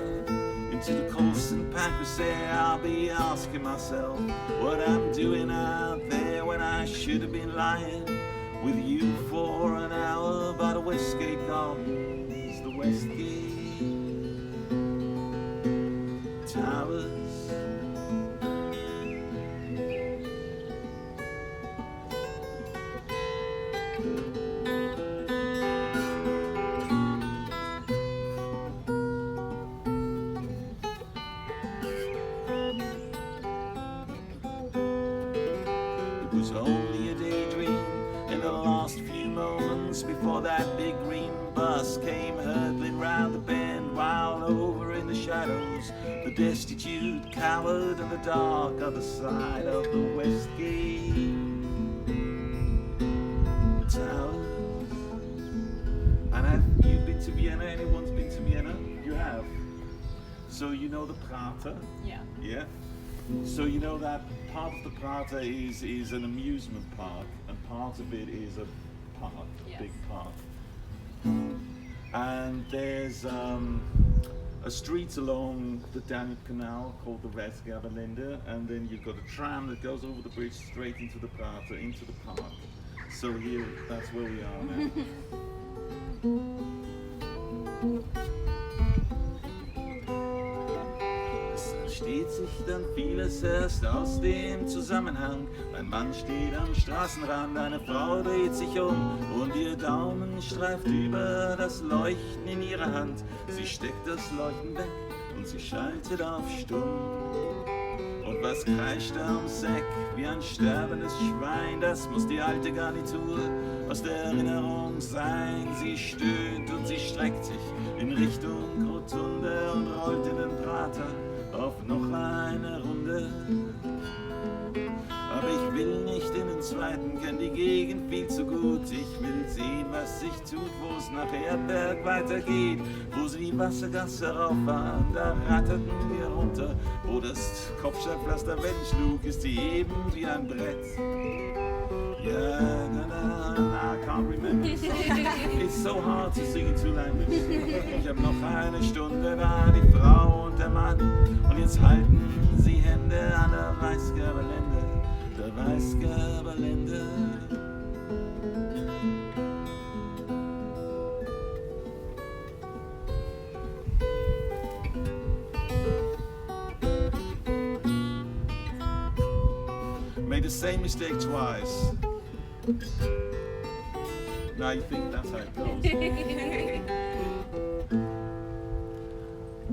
C: into the cold St. Pancras air, I'll be asking myself what I'm doing out there when I should have been lying with you for an hour by the Westgate Gardens, the Westgate Towers. It was only a daydream in the last few moments before that big green bus came hurtling round the bend, while over in the shadows the destitute cowered on the dark other side of the Westgate Towers. And have you been to Vienna? Anyone's been to Vienna? You have. So you know the Prater?
E: Yeah.
C: Yeah. So you know that part of the Prater is an amusement park, and part of it is a park,
E: Yes.
C: big park. And there's a street along the Danube Canal called the Westgaberlinde, and then you've got a tram that goes over the bridge straight into the Prater, into the park. So here, that's where we are now. Versteht sich dann vieles erst aus dem Zusammenhang. Ein Mann steht am Straßenrand, eine Frau dreht sich um und ihr Daumen streift über das Leuchten in ihrer Hand. Sie steckt das Leuchten weg und sie schaltet auf stumm. Und was kreischt da ums Eck wie ein sterbendes Schwein? Das muss die alte Garnitur aus der Erinnerung sein. Sie stöhnt und sie streckt sich in Richtung Rotunde und rollt in den Prater auf noch eine Runde. Aber ich will nicht in den zweiten, kenn die Gegend viel zu gut. Ich will sehen, was sich tut, wo es nach Erdberg weitergeht. Wo sie die Wassergasse rauffahren, da ratterten wir runter. Wo das Kopfsteinpflaster Wellen schlug, ist sie eben wie ein Brett. Ja, I can't remember. It's so hard to sing in two languages. Ich hab noch eine Stunde da, die Frau und der Mann. Und jetzt halten sie Hände an der Weißgerberlinde, der Weißgerberlinde. Made the same mistake twice. Now you think that's how it goes.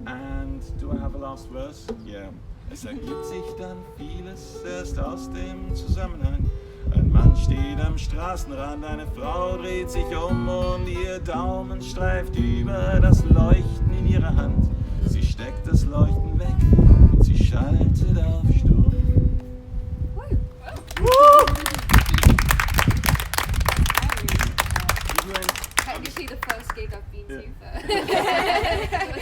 C: And do I have a last verse? Yeah. Es ergibt sich dann vieles erst aus dem Zusammenhang. Ein Mann steht am Straßenrand, eine Frau dreht sich um und ihr Daumen streift über das Leuchten in ihrer Hand. Sie steckt das Leuchten weg und sie schaltet auf stumm.
B: Technically the first gig I've been to for.
C: Do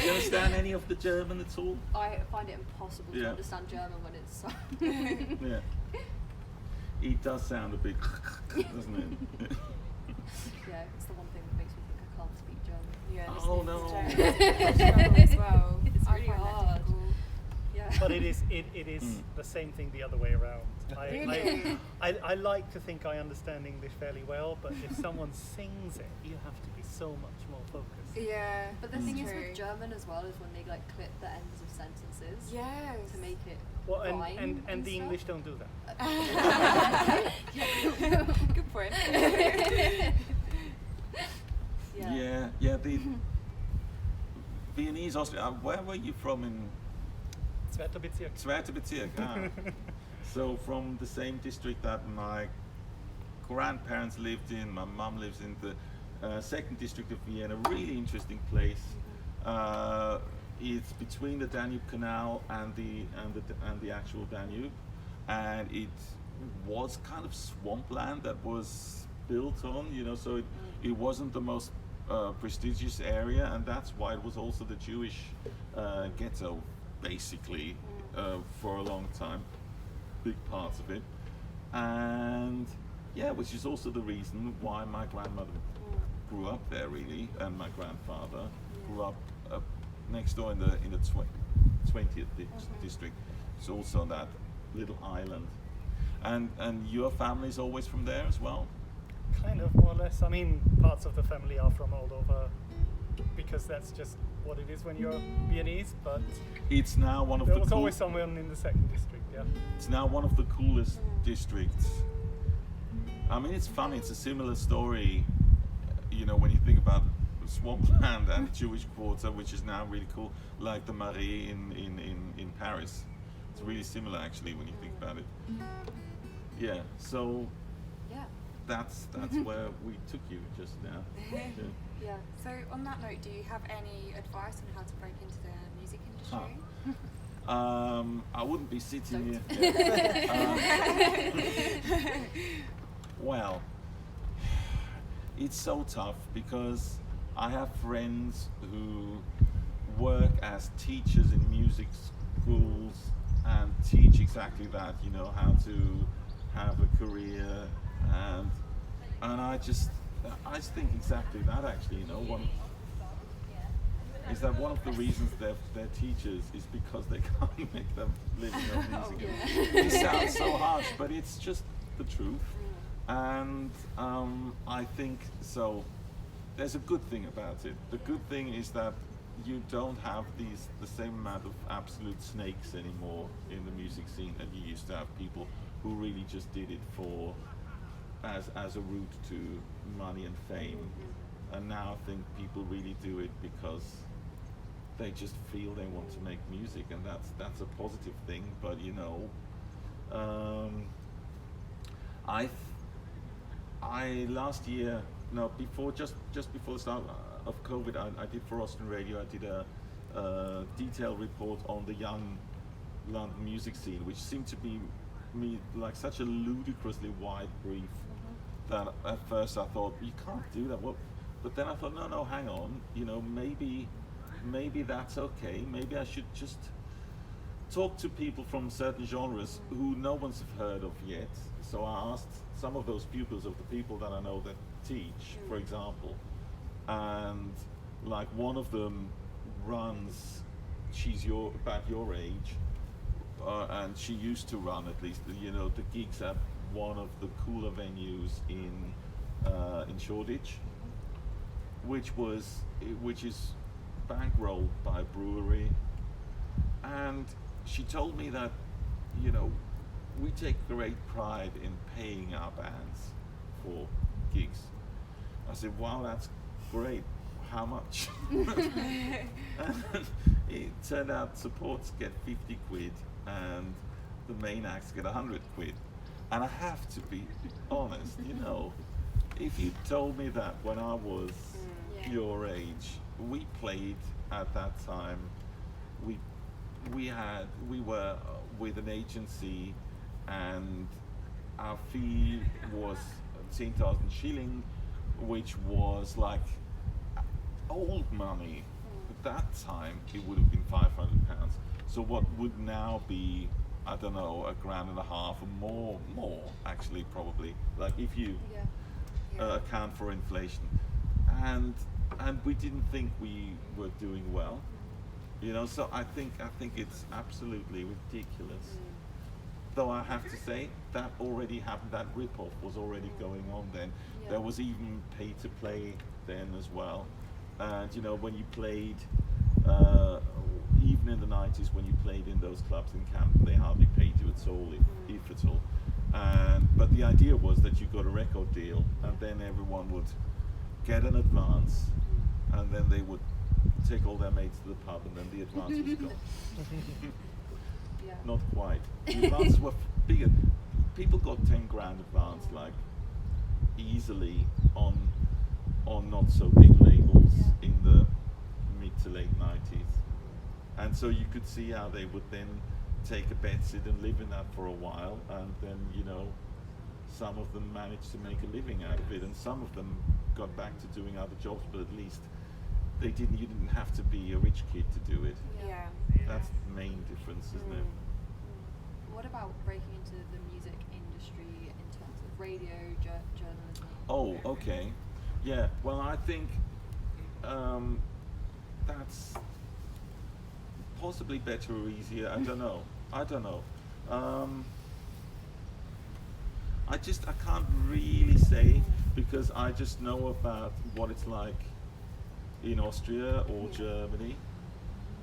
C: you understand any of the German at all?
B: I find it impossible to
C: Yeah.
B: understand German when it's so.
C: Yeah. It does sound a bit, doesn't it?
B: Yeah, it's the one thing that makes me think I can't speak German.
F: Yeah,
C: Oh no.
F: struggle as well.
B: It's
F: I
B: really
F: find that
B: hard.
F: difficult.
B: Yeah.
A: But but it is the same thing the other way around.
D: Really?
A: I like to think I understand English fairly well, but if someone sings it, you have to be so much more focused.
D: Yeah.
B: But the thing is
D: true.
B: with German as well is when they like clip the ends of sentences
D: Yes.
B: to make it
A: Well,
B: rhyme
A: and the
B: stuff.
A: English don't do that.
D: Good point.
C: Yeah. The Viennese Austria. Where were you from in
A: Zweiter Bezirk.
C: Zweiter Bezirk? So from the same district that my grandparents lived in, my mum lives in, the second district of Vienna. Really interesting place. It's between the Danube Canal and the actual Danube, and it was kind of swampland that was built on, so it wasn't the most prestigious area, and that's why it was also the Jewish ghetto, basically, for a long time, big parts of it, and which is also the reason why my grandmother grew up there, really, and my grandfather grew up next door in the 20th district. It's also on that little island, and your family's always from there as well.
A: Kind of, more or less. I mean, parts of the family are from all over, because that's just what it is when you're Viennese. But
C: it's now one of
A: there
C: the
A: was always someone in the second district. Yeah.
C: It's now one of the coolest districts. I mean, it's funny. It's a similar story, when you think about swampland and the Jewish quarter, which is now really cool, like the Marais in Paris. It's really similar, actually, when you think about it. Yeah. So.
B: Yeah.
C: That's where we took you just now.
B: Yeah.
D: So on that note, do you have any advice on how to break into the music industry?
C: I wouldn't be sitting
B: Don't.
C: here. Well, it's so tough because I have friends who work as teachers in music schools and teach exactly that, how to have a career, and I just think exactly that, actually. One of the reasons they're teachers is because they can't make them living on music. It sounds so harsh, but it's just the truth. And I think so. There's a good thing about it. The good thing is that you don't have the same amount of absolute snakes anymore in the music scene that you used to have. People who really just did it for as a route to money and fame, and now I think people really do it because they just feel they want to make music, and that's a positive thing. But I last year, just before the start of COVID, I did for Austrian Radio. I did a detailed report on the young London music scene, which seemed to be me like such a ludicrously wide brief that at first I thought, you can't do that. But then I thought, no, hang on. Maybe that's okay. Maybe I should just talk to people from certain genres who no one's heard of yet. So I asked some of those pupils of the people that I know that teach, for example, and like one of them runs. She's about your age. And she used to run, at least, the gigs at one of the cooler venues in Shoreditch, which is bankrolled by a brewery. And she told me that, we take great pride in paying our bands for gigs. I said, wow, that's great. How much? And it turned out supports get 50 quid and the main acts get 100 quid. And I have to be honest, if you told me that when I was your age, we played at that time, we were with an agency, and our fee was 10,000 shilling, which was like old money. At that time, it would have been £500. So what would now be, I don't know, $1,500 or more actually, probably. Like if you account for inflation, and we didn't think we were doing well. You know, so I think it's absolutely ridiculous. Though I have to say that already happened. That rip-off was already going on then.
B: Yeah.
C: There was even pay to play then as well. And you know, when you played, even in the 90s, when you played in those clubs in Camden, they hardly paid you at all, if at all. But the idea was that you got a record deal, and then everyone would get an advance, and then they would take all their mates to the pub, and then the advance was gone.
B: Yeah.
C: Not quite. The advances were bigger. People got 10 grand advance, like easily on not so big labels in the mid to late 90s, and so you could see how they would then take a bedsit and live in that for a while, and then you know, some of them managed to make a living out of it, and some of them got back to doing other jobs, but at least they didn't. You didn't have to be a rich kid to do it.
D: Yeah.
C: That's the main difference, isn't it?
B: What about breaking into the music industry in terms of radio, journalism?
C: Oh, okay. Yeah, well, I think that's possibly better or easier. I don't know. I can't really say, because I just know about what it's like in Austria or Germany,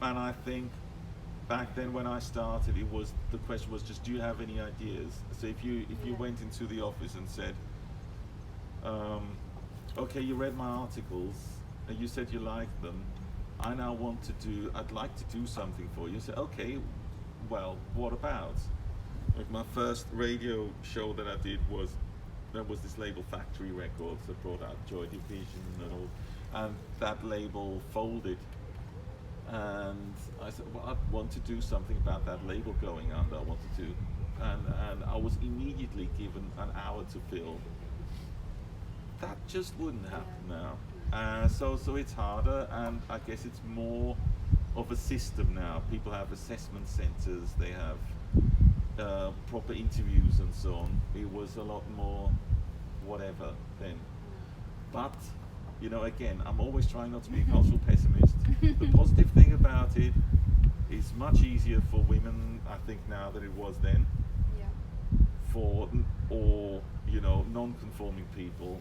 C: and I think back then when I started, the question was just, do you have any ideas? So if you went into the office and said, okay, you read my articles and you said you liked them, I'd like to do something for you. So okay, well, what about? Like my first radio show that I did was this label Factory Records that brought out Joy Division and all, and that label folded. And I said, well, I want to do something about that label going under. I wanted to, and I was immediately given an hour to fill. That just wouldn't happen now. So it's harder, and I guess it's more of a system now. People have assessment centers, they have proper interviews and so on. It was a lot more whatever then. But you know, again, I'm always trying not to be a cultural pessimist. The positive thing about it is much easier for women, I think, now than it was then.
B: Yeah.
C: For you know, non-conforming people,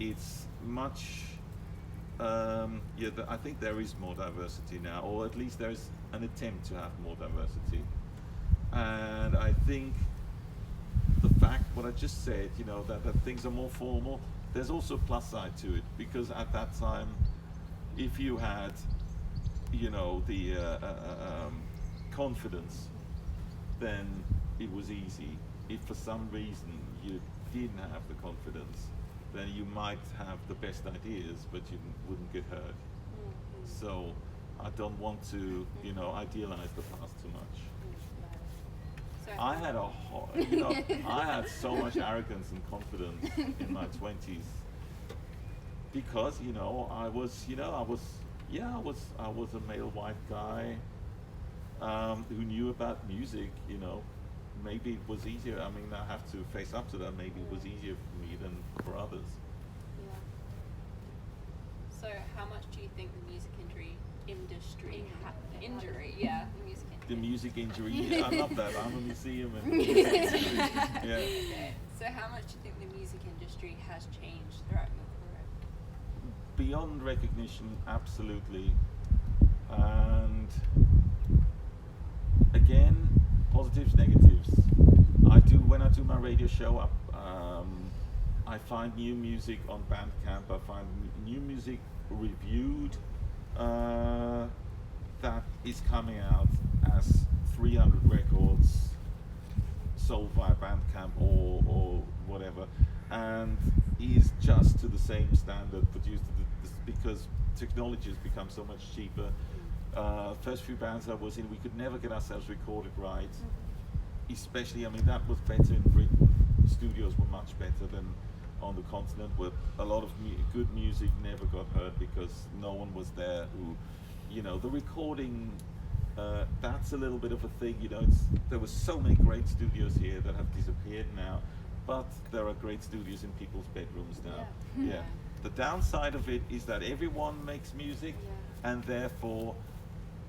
C: it's much. I think there is more diversity now, or at least there is an attempt to have more diversity. And I think the fact, what I just said, you know, that things are more formal. There's also a plus side to it, because at that time, if you had, you know, the confidence, then it was easy. If for some reason you didn't have the confidence, then you might have the best ideas, but you wouldn't get heard. So I don't want to, you know, idealize the past too much.
E: So
C: I had so much arrogance and confidence in my 20s, because I was a male white guy who knew about music. Maybe it was easier. I mean, I have to face up to that. Maybe it was easier for me than for others.
E: So how much do you think the music industry
C: The music injury, I love that. I'm a museum and music industry. Yeah.
E: So how much do you think the music industry has changed throughout your career?
C: Beyond recognition, absolutely. And again, positives, negatives. When I do my radio show, I find new music on Bandcamp. I find new music reviewed that is coming out as 300 records sold via Bandcamp or whatever, and is just to the same standard produced because technology has become so much cheaper. First few bands I was in, we could never get ourselves recorded right. Especially, I mean, that was better in Britain. Studios were much better than on the continent, where a lot of good music never got heard because no one was there who, the recording, that's a little bit of a thing, there were so many great studios here that have disappeared now, but there are great studios in people's bedrooms now. Yeah. The downside of it is that everyone makes music, and therefore,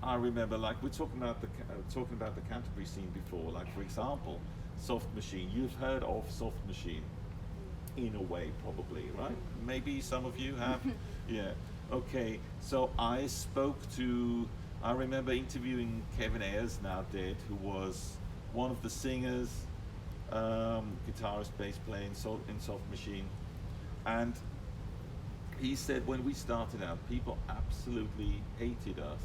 C: I remember, like we're talking about the Canterbury scene before. Like for example, Soft Machine. You've heard of Soft Machine, in a way, probably, right? Maybe some of you have. Yeah. Okay. So I remember interviewing Kevin Ayers, now dead, who was one of the singers, guitarist, bass player in Soft Machine, and he said when we started out, people absolutely hated us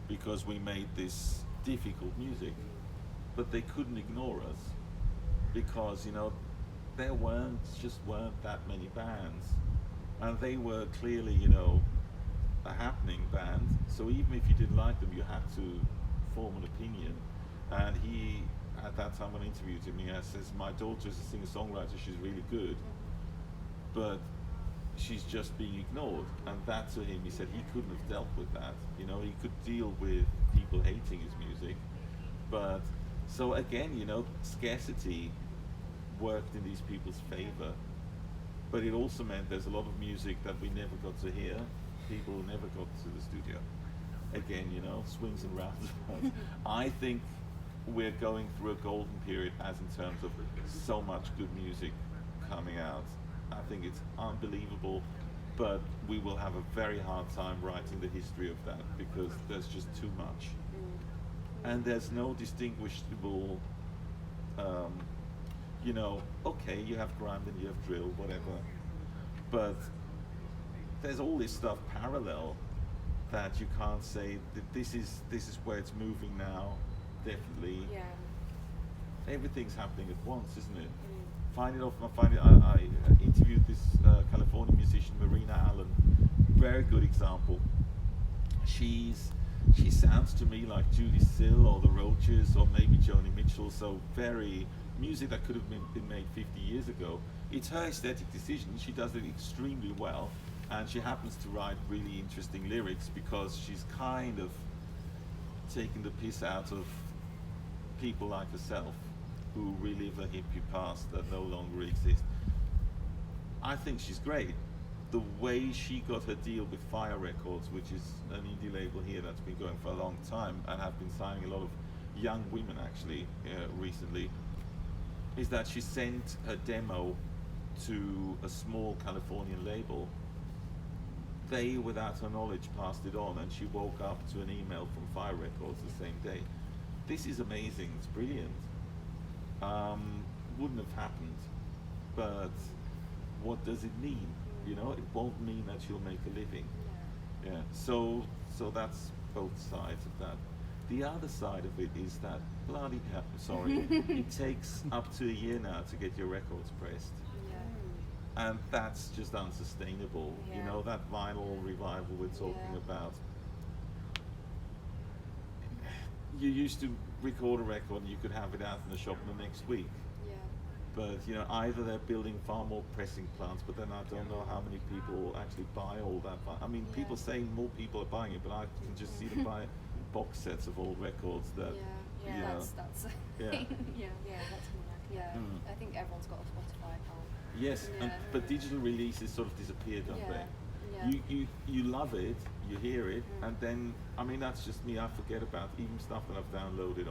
C: because we made this difficult music, but they couldn't ignore us because, you know, there just weren't that many bands, and they were clearly, you know, a happening band. So even if you didn't like them, you had to form an opinion. And he, at that time when I interviewed him, he says, my daughter is a singer-songwriter, she's really good, but she's just being ignored. And that to him, he said he couldn't have dealt with that. You know, he could deal with people hating his music, but so again, you know, scarcity worked in these people's favor, but it also meant there's a lot of music that we never got to hear. People never got to the studio. Again, you know, swings and roundabouts. I think we're going through a golden period as in terms of so much good music coming out. I think it's unbelievable, but we will have a very hard time writing the history of that because there's just too much. And there's no distinguishable, you know, okay, you have grime and you have drill, whatever, but there's all this stuff parallel that you can't say that this is where it's moving now. Definitely,
D: Yeah.
C: everything's happening at once, isn't it? I interviewed this California musician, Marina Allen. Very good example. She sounds to me like Judy Sill or the Roaches or maybe Joni Mitchell. So very music that could have been made 50 years ago. It's her aesthetic decision. She does it extremely well, and she happens to write really interesting lyrics because she's kind of taking the piss out of people like herself who relive a hippie past that no longer exists. I think she's great. The way she got her deal with Fire Records, which is an indie label here that's been going for a long time and have been signing a lot of young women actually recently, is that she sent her demo to a small Californian label. They, without her knowledge, passed it on, and she woke up to an email from Fire Records the same day. This is amazing, it's brilliant. Wouldn't have happened, but what does it mean? You know, it won't mean that she'll make a living. Yeah. So that's both sides of that. The other side of it is that bloody hell, sorry, it takes up to a year now to get your records pressed. And that's just unsustainable.
D: Yeah.
C: You know, that vinyl revival we're talking about. You used to record a record and you could have it out in the shop the next week.
B: Yeah.
C: But, you know, either they're building far more pressing plants, but then I don't know how many people actually buy all that. I mean, people saying more people are buying it, but I can just see them buy box sets of old records that,
B: Yeah.
C: you know,
B: That's
C: yeah.
D: Yeah, that's more like it.
B: yeah.
C: Mm.
B: I think everyone's got a Spotify account.
C: Yes,
B: Yeah.
C: but digital releases sort of disappeared, don't
B: Yeah.
C: they?
B: Yeah.
C: You love it, you hear it, and then, I mean, that's just me, I forget about even stuff that I've downloaded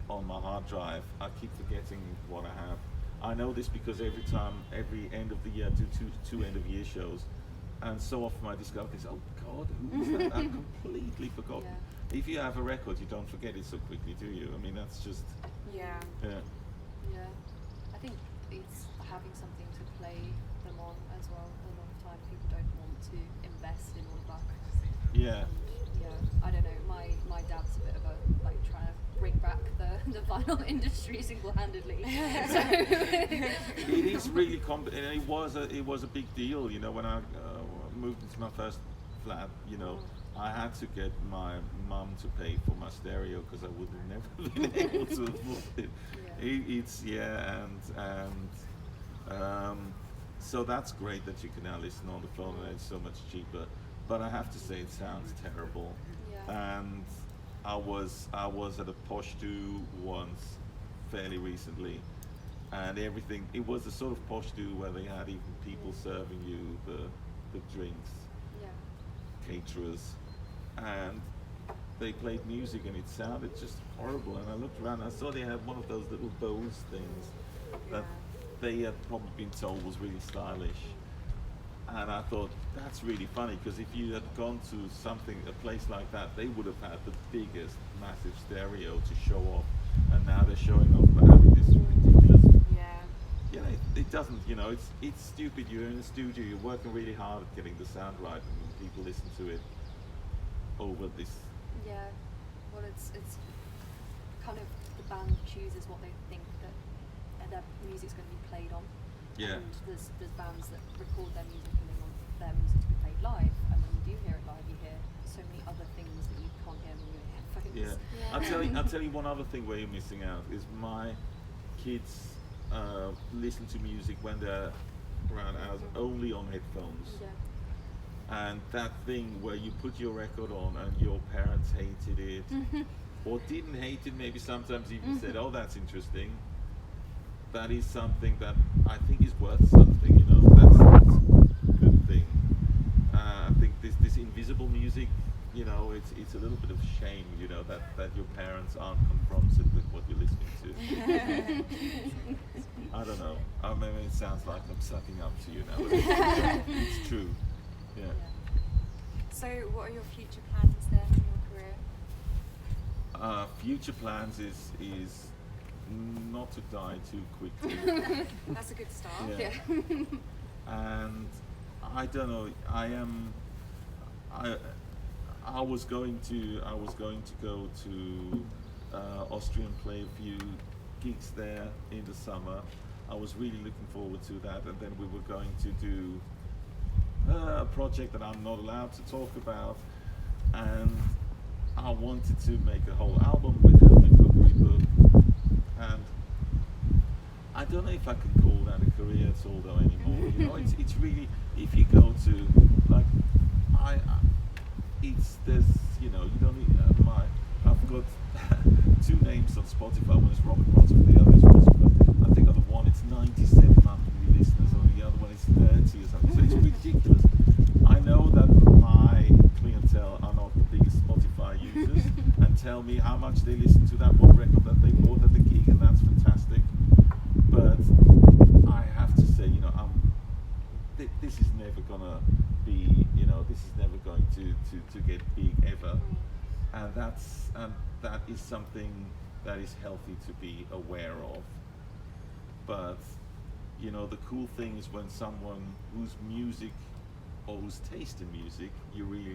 C: on my hard drive. I keep forgetting what I have. I know this because every end of the year I do two end of year shows, and so often I discover this, oh God, who was that? I've completely forgotten.
B: Yeah.
C: If you have a record, you don't forget it so quickly, do you? I mean, that's just,
D: Yeah.
C: yeah.
B: Yeah. I think it's having something to play them on as well. A lot of time people don't want to invest in all of that.
C: Yeah.
B: Yeah, I don't know. My dad's a bit of a like trying to bring back the vinyl industry single-handedly. So
C: It is really and it was a big deal, you know, when I moved into my first flat, you know, I had to get my mum to pay for my stereo because I would have never been able to afford it. So that's great that you can now listen on the phone and it's so much cheaper. But I have to say it sounds terrible.
B: Yeah.
C: And I was at a posh do once fairly recently, and everything, it was a sort of posh do where they had even people serving you the drinks,
B: yeah.
C: caterers, and they played music and it sounded just horrible. And I looked around and I saw they had one of those little Bose things that they had probably been told was really stylish. And I thought, that's really funny, because if you had gone to a place like that, they would have had the biggest, massive stereo to show off. And now they're showing off by having this ridiculous. It doesn't, it's stupid. You're in a studio, you're working really hard at getting the sound right, and people listen to it over this.
B: Yeah, well, it's kind of the band chooses what they think that their music's going to be played on.
C: Yeah.
B: And there's bands that record their music and they want their music to be played live, and when you do hear it live, you hear so many other things that you can't hear when you're in headphones.
C: Yeah. I'll tell you one other thing where you're missing out is my kids listen to music when they're around hours only on headphones.
B: Yeah.
C: And that thing where you put your record on and your parents hated it or didn't hate it, maybe sometimes even said, oh, that's interesting. That is something that I think is worth something, that's a good thing. I think this invisible music, it's a little bit of shame, that your parents aren't confronted with what you're listening to. I don't know. I mean, it sounds like I'm sucking up to you now. It's true. Yeah.
D: So, what are your future plans then in your career?
C: Future plans is not to die too quickly.
D: That's a good start.
C: Yeah. And I don't know. I was going to go to Austria and play a few gigs there in the summer. I was really looking forward to that, and then we were going to do a project that I'm not allowed to talk about, and I wanted to make a whole album with Helmet Cookery Book, and I don't know if I can call that a career at all though anymore. It's really, if you go to there's you don't need I've got two names on Spotify. One is Robert Rotifer, the other is Rotifer. I think on the one it's 97 monthly listeners, on the other one it's 30 or something. So it's ridiculous. I know that my clientele are not the biggest Spotify users and tell me how much they listen to that one record that they bought at the gig, and that's fantastic. But I have to say, this is never gonna be, this is never going to get big ever, and that is something that is healthy to be aware of. But the cool thing is when someone whose music or whose taste in music you really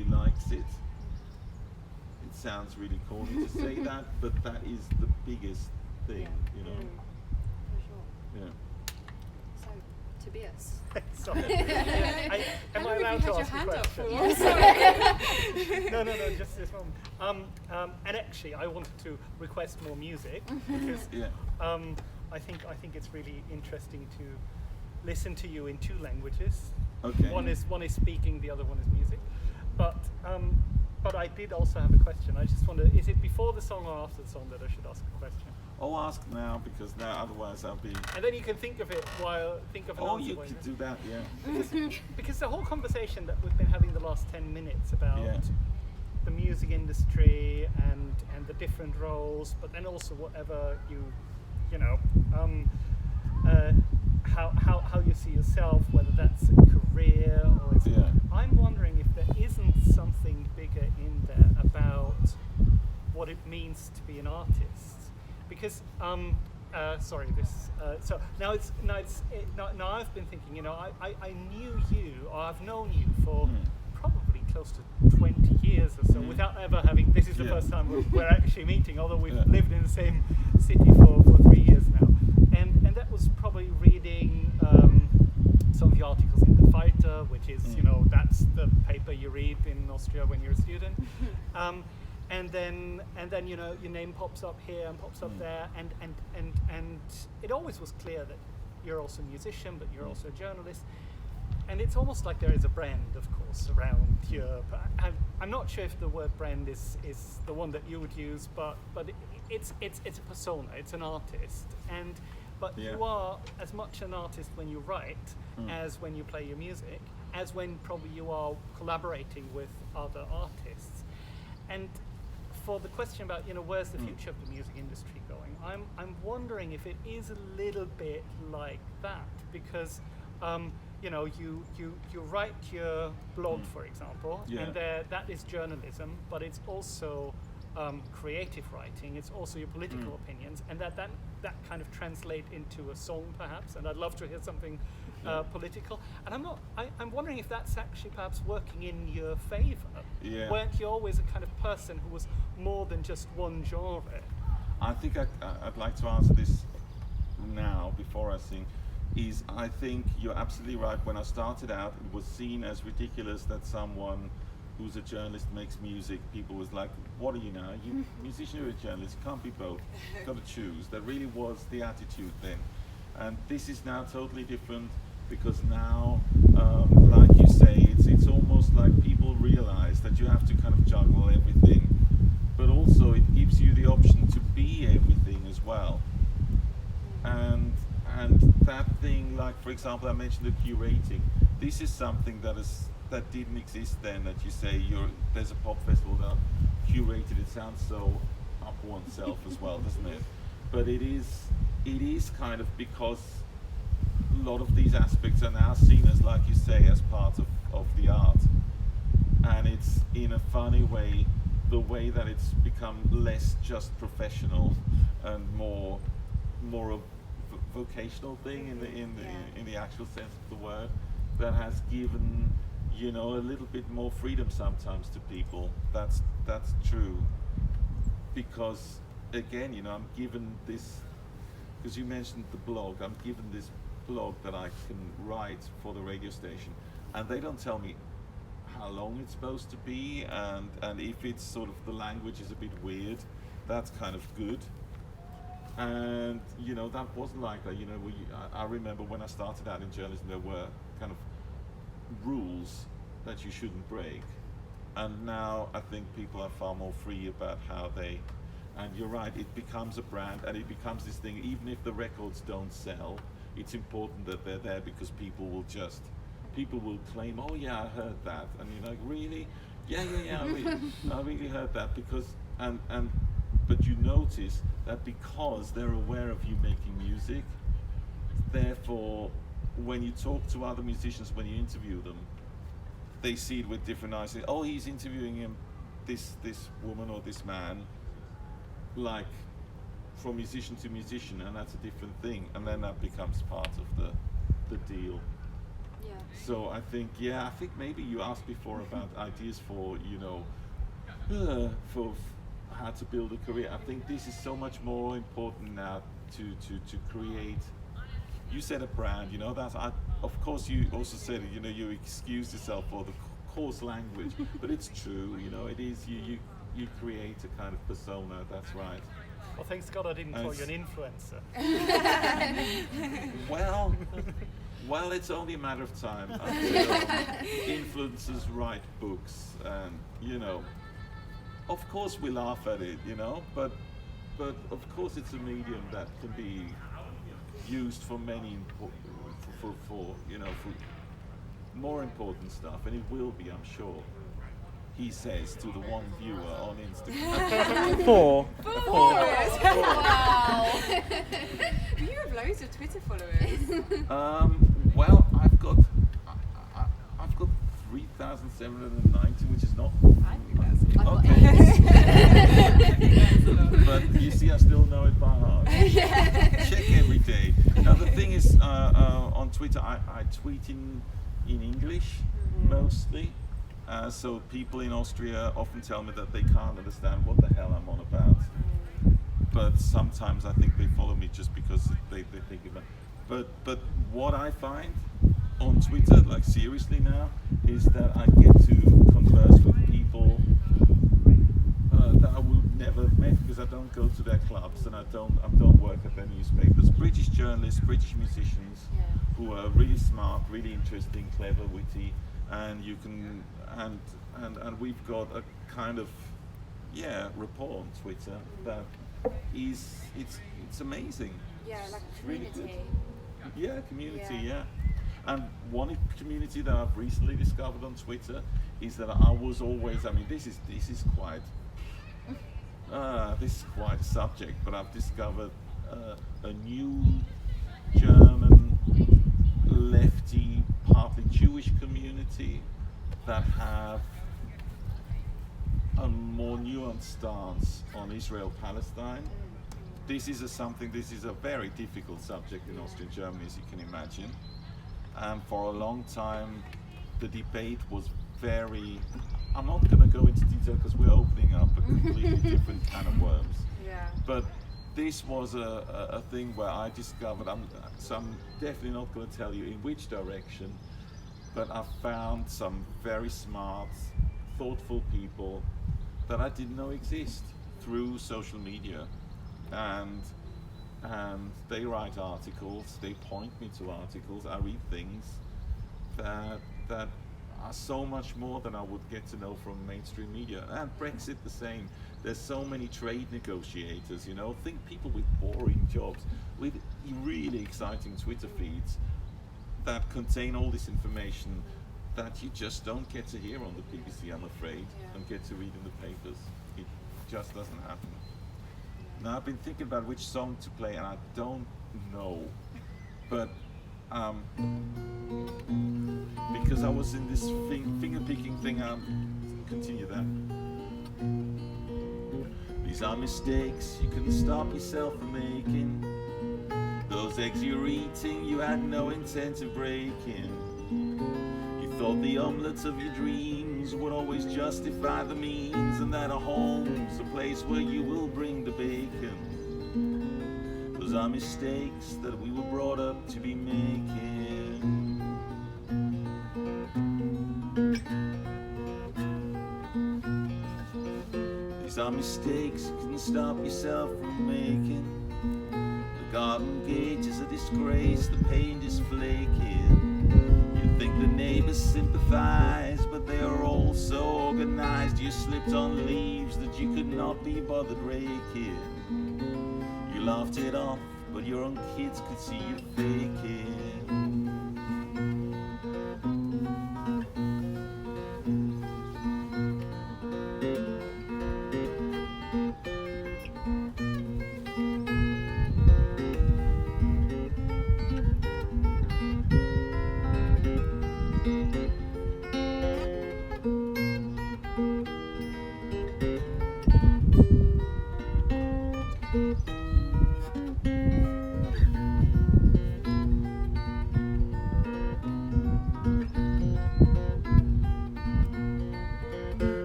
C: likes it. It sounds really corny to say that, but that is the biggest thing,
B: For sure.
C: Yeah.
B: So, Tobias.
A: Sorry. Am I
D: How long
A: allowed
D: have you
A: to
D: had
A: ask
D: your
A: a
D: hand up
A: question?
D: for?
A: No, just this one. And actually, I wanted to request more music because I think it's really interesting to listen to you in two languages.
C: Okay.
A: One is speaking, the other one is music. But I did also have a question. I just wonder, is it before the song or after the song that I should ask a question?
C: Oh, ask now, because now otherwise I'll be.
A: And then you can think of it while think of an answer.
C: Oh, you
A: while
C: could
A: you're-
C: do that, yeah.
A: Because the whole conversation that we've been having the last 10 minutes about
C: Yeah.
A: the music industry and the different roles, but then also whatever how you see yourself, whether that's a career or it's I'm wondering if there isn't something bigger in there about what it means to be an artist. Because so now I've been thinking, I knew you, or I've known you for probably close to 20 years or so without ever having, this is the first time we're actually meeting, although we've lived in the same city for 3 years now. And that was probably reading some of the articles in The Fighter, which is, that's the paper you read in Austria when you're a student. And then your name pops up here and pops up there, and it always was clear that you're also a musician, but you're also a journalist. And it's almost like there is a brand, of course, around Europe. I'm not sure if the word brand is the one that you would use, but it's a persona, it's an artist, but you are as much an artist when you write as when you play your music. as when probably you are collaborating with other artists. And for the question about, where's the future of the music industry going, I'm wondering if it is a little bit like that, because you write your blog, for example, and that is journalism, but it's also creative writing, it's also your political opinions, and that kind of translate into a song perhaps, and I'd love to hear something political. And I'm wondering if that's actually perhaps working in your favor. Weren't you always a kind of person who was more than just one genre?
C: I think I'd like to answer this now before I sing. I think you're absolutely right. When I started out, it was seen as ridiculous that someone who's a journalist makes music. People was like, what are you now? You musician or a journalist? Can't be both. Got to choose. That really was the attitude then. And this is now totally different, because now, like you say, it's almost like people realize that you have to kind of juggle everything, but also it gives you the option to be everything as well. And that thing, like for example, I mentioned the curating. This is something that didn't exist then. That you say there's a pop festival that curated. It sounds so up oneself as well, doesn't it? But it is kind of, because a lot of these aspects are now seen as, like you say, as part of the art, and it's in a funny way the way that it's become less just professional and more a vocational thing in the actual sense of the word, that has given a little bit more freedom sometimes to people. That's true, because again, I'm given this, because you mentioned the blog, I'm given this blog that I can write for the radio station, and they don't tell me how long it's supposed to be, and if it's sort of, the language is a bit weird, that's kind of good. And that wasn't like that. I remember when I started out in journalism, there were kind of rules that you shouldn't break, and now I think people are far more free about how they, and you're right, it becomes a brand, and it becomes this thing. Even if the records don't sell, it's important that they're there, because people will claim, oh yeah, I heard that, and you're like, really? Yeah, I really heard that, because but you notice that because they're aware of you making music, therefore when you talk to other musicians, when you interview them, they see it with different eyes. Say, oh, he's interviewing him, this woman or this man, like from musician to musician, and that's a different thing, and then that becomes part of the deal.
B: Yeah.
C: So I think maybe you asked before about ideas for for how to build a career. I think this is so much more important now to create. You said a brand, of course you also said, you excused yourself for the coarse language, but it's true, it is, you create a kind of persona, that's right.
A: Well, thanks God I didn't call you an influencer.
C: Well, it's only a matter of time until influencers write books, and of course we laugh at it, but of course it's a medium that can be used for many for more important stuff, and it will be, I'm sure. He says to the one viewer on Instagram.
A: Four.
B: Wow.
D: You have loads of Twitter followers.
C: Well, I've got 3,790, which is not.
D: I think that's
B: I've got
C: Okay. But you see, I still know it by heart. Check every day. Now the thing is, on Twitter, I tweet in English mostly. So people in Austria often tell me that they can't understand what the hell I'm on about. But sometimes I think they follow me just because they think about. But what I find on Twitter, like seriously now, is that I get to converse with people that I would never have met, because I don't go to their clubs and I don't work at their newspapers. British journalists, British musicians, who are really smart, really interesting, clever, witty, and you can and we've got a kind of rapport on Twitter that is it's amazing.
D: Yeah, like
C: It's
D: a
C: really
D: community.
C: good. Yeah, community.
D: Yeah.
C: Yeah. And one community that I've recently discovered on Twitter is that I was always, I mean, this is quite a subject, but I've discovered a new German lefty, partly Jewish community that have a more nuanced stance on Israel-Palestine. This is a very difficult subject in Austrian Germany, as you can imagine. And for a long time, the debate was very, I'm not going to go into detail because we're opening up a completely different can of worms.
D: Yeah.
C: But this was a thing where I discovered, so I'm definitely not going to tell you in which direction, but I found some very smart, thoughtful people that I didn't know exist through social media. And they write articles, they point me to articles, I read things that are so much more than I would get to know from mainstream media. And Brexit the same. There's so many trade negotiators, you know, think people with boring jobs, with really exciting Twitter feeds that contain all this information that you just don't get to hear on the BBC, I'm afraid, and get to read in the papers. It just doesn't happen. Now I've been thinking about which song to play and I don't know, but because I was in this finger-picking thing, continue that. These are mistakes you couldn't stop yourself from making. Those eggs you're eating you had no intent of breaking. You thought the omelets of your dreams would always justify the means, and that a home's a place where you will bring the bacon. Those are mistakes that we were brought up to be making. These are mistakes you couldn't stop yourself from making. The garden gate is a disgrace, the paint is flaking. You think the neighbors sympathize, but they are all so organized. You slipped on leaves that you could not be bothered raking. You laughed it off, but your own kids could see you faking.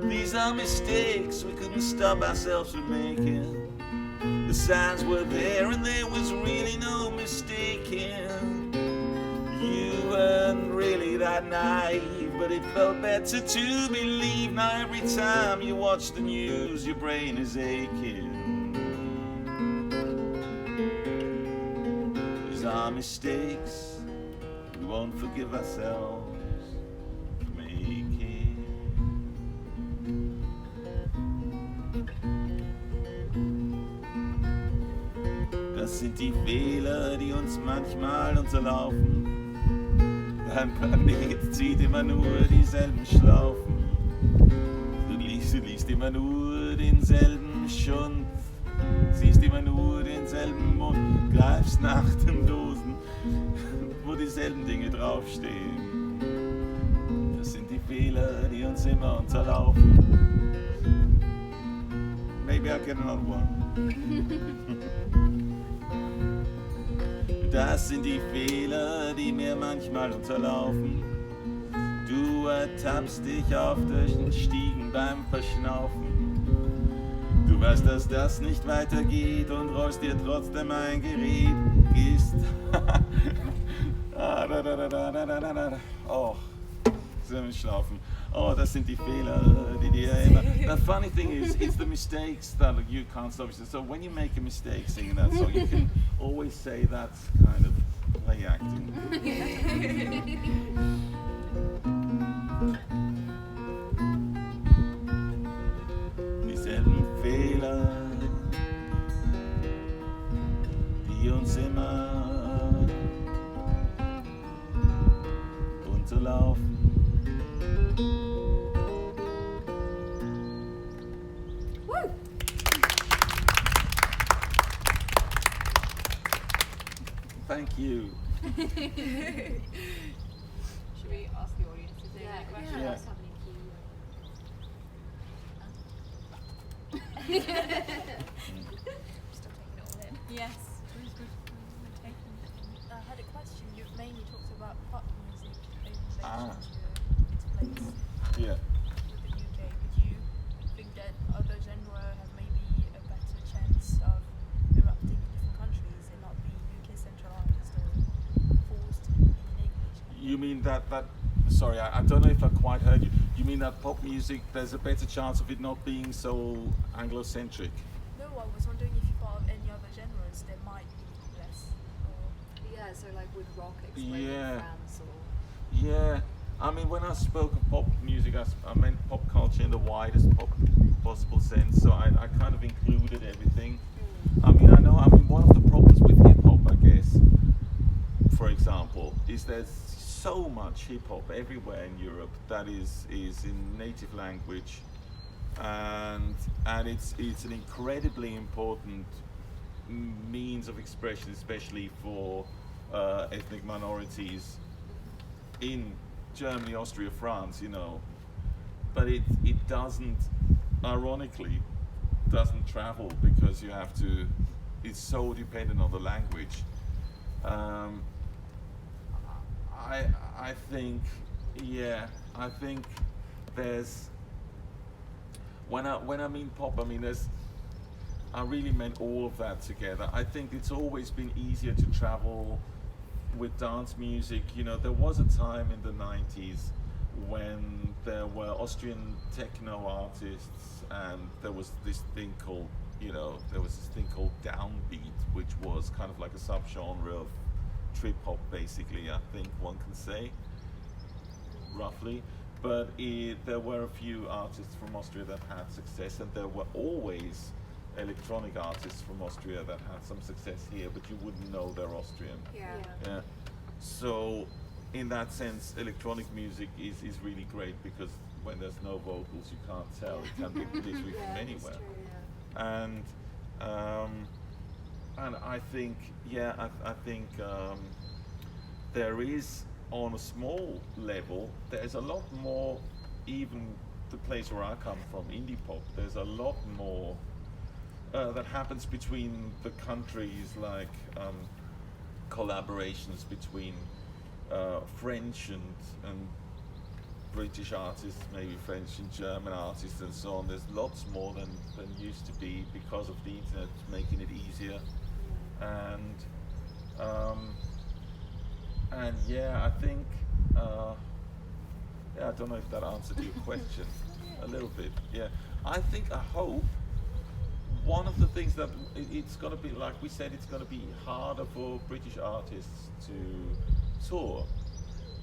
C: These are mistakes we couldn't stop ourselves from making. The signs were there and there was really no mistaking. You weren't really that naive, but it felt better to believe. Now every time you watch the news, your brain is aching. These are mistakes we won't forgive ourselves for making. Das sind die Fehler, die uns manchmal unterlaufen. Dein Planet zieht immer nur dieselben Schlaufen. Du liest immer nur denselben Schund, siehst immer nur denselben Mund, greifst nach den Dosen, wo dieselben Dinge draufstehen. Das sind die Fehler, die uns immer unterlaufen. Maybe I'll get another one. Das sind die Fehler, die mir manchmal unterlaufen. Du ertappst dich auf durch den Stiegen beim Verschnaufen. Du weißt, dass das nicht weitergeht und rollst dir trotzdem ein Gerät. Gehst. Oh, sind wir schlafen. Oh, das sind die Fehler, die dir immer... The funny thing is, it's the mistakes that you can't stop. So when you make a mistake singing that song, you can always say that's kind of play acting. Dieselben Fehler, die uns immer Thank you.
E: Should we ask the audience if they have any questions?
C: Yeah.
G: Let's have any Q.
F: Still taking it all in.
G: Yes.
F: We're taking it in.
H: I had a question. You've mainly talked about pop music in
C: Ah.
H: relation to its place
C: Yeah.
H: with the UK. Would you think that other genre have maybe a better chance of erupting in different countries and not being UK centralized or forced to be in English?
C: You mean that sorry, I don't know if I quite heard you. You mean that pop music, there's a better chance of it not being so Anglo-centric?
H: No, I was wondering if you thought of any other genres that might be less. Or
B: Yeah, so like with rock exploding
C: Yeah.
B: in France or
C: Yeah, I mean, when I spoke of pop music, I meant pop culture in the widest possible sense, so I kind of included everything. I mean, one of the problems with hip-hop, I guess, for example, is there's so much hip-hop everywhere in Europe that is in native language, and it's an incredibly important means of expression, especially for ethnic minorities in Germany, Austria, France, but it doesn't, ironically, doesn't travel because it's so dependent on the language. I think there's, when I mean pop, I mean I really meant all of that together. I think it's always been easier to travel with dance music. There was a time in the 90s when there were Austrian techno artists, and there was this thing called downbeat, which was kind of like a subgenre of trip hop, basically, I think one can say, roughly. But there were a few artists from Austria that had success, and there were always electronic artists from Austria that had some success here, but you wouldn't know they're Austrian. Yeah. So in that sense, electronic music is really great, because when there's no vocals, you can't tell. It can be literally from anywhere. And I think there is, on a small level, there's a lot more, even the place where I come from, indie pop, there's a lot more that happens between the countries, like collaborations between French and British artists, maybe French and German artists and so on. There's lots more than used to be, because of the internet making it easier. And I think I don't know if that answered your question a little bit. I hope one of the things that it's going to be, like we said, it's going to be harder for British artists to tour.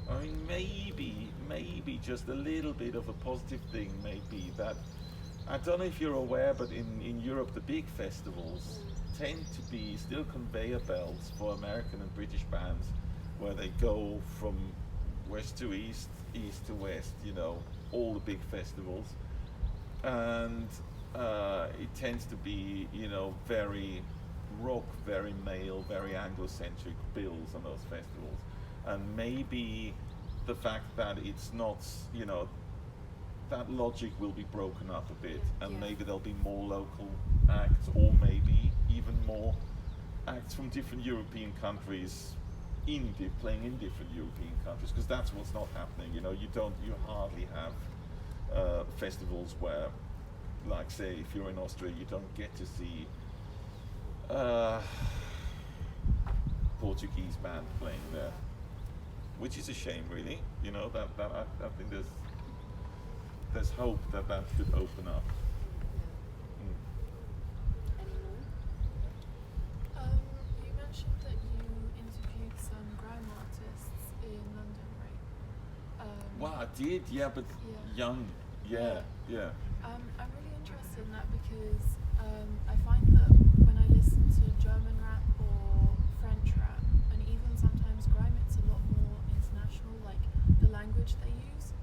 C: I mean, maybe just a little bit of a positive thing may be that, I don't know if you're aware, but in Europe, the big festivals tend to be still conveyor belts for American and British bands, where they go from west to east, east to west, all the big festivals. And it tends to be, very rock, very male, very Anglo-centric bills on those festivals. And maybe the fact that it's not, that logic will be broken up a bit, and maybe there'll be more local acts, or maybe even more acts from different European countries playing in different European countries, because that's what's not happening. You hardly have festivals where, like, say, if you're in Austria, you don't get to see Portuguese band playing there, which is a shame, really. I think there's hope that could open up.
I: You mentioned that you interviewed some grime artists in London, right?
C: Well, I did, but young, yeah.
I: I'm really interested in that because I find that when I listen to German rap or French rap, and even sometimes grime, it's a lot more international, like the language they use,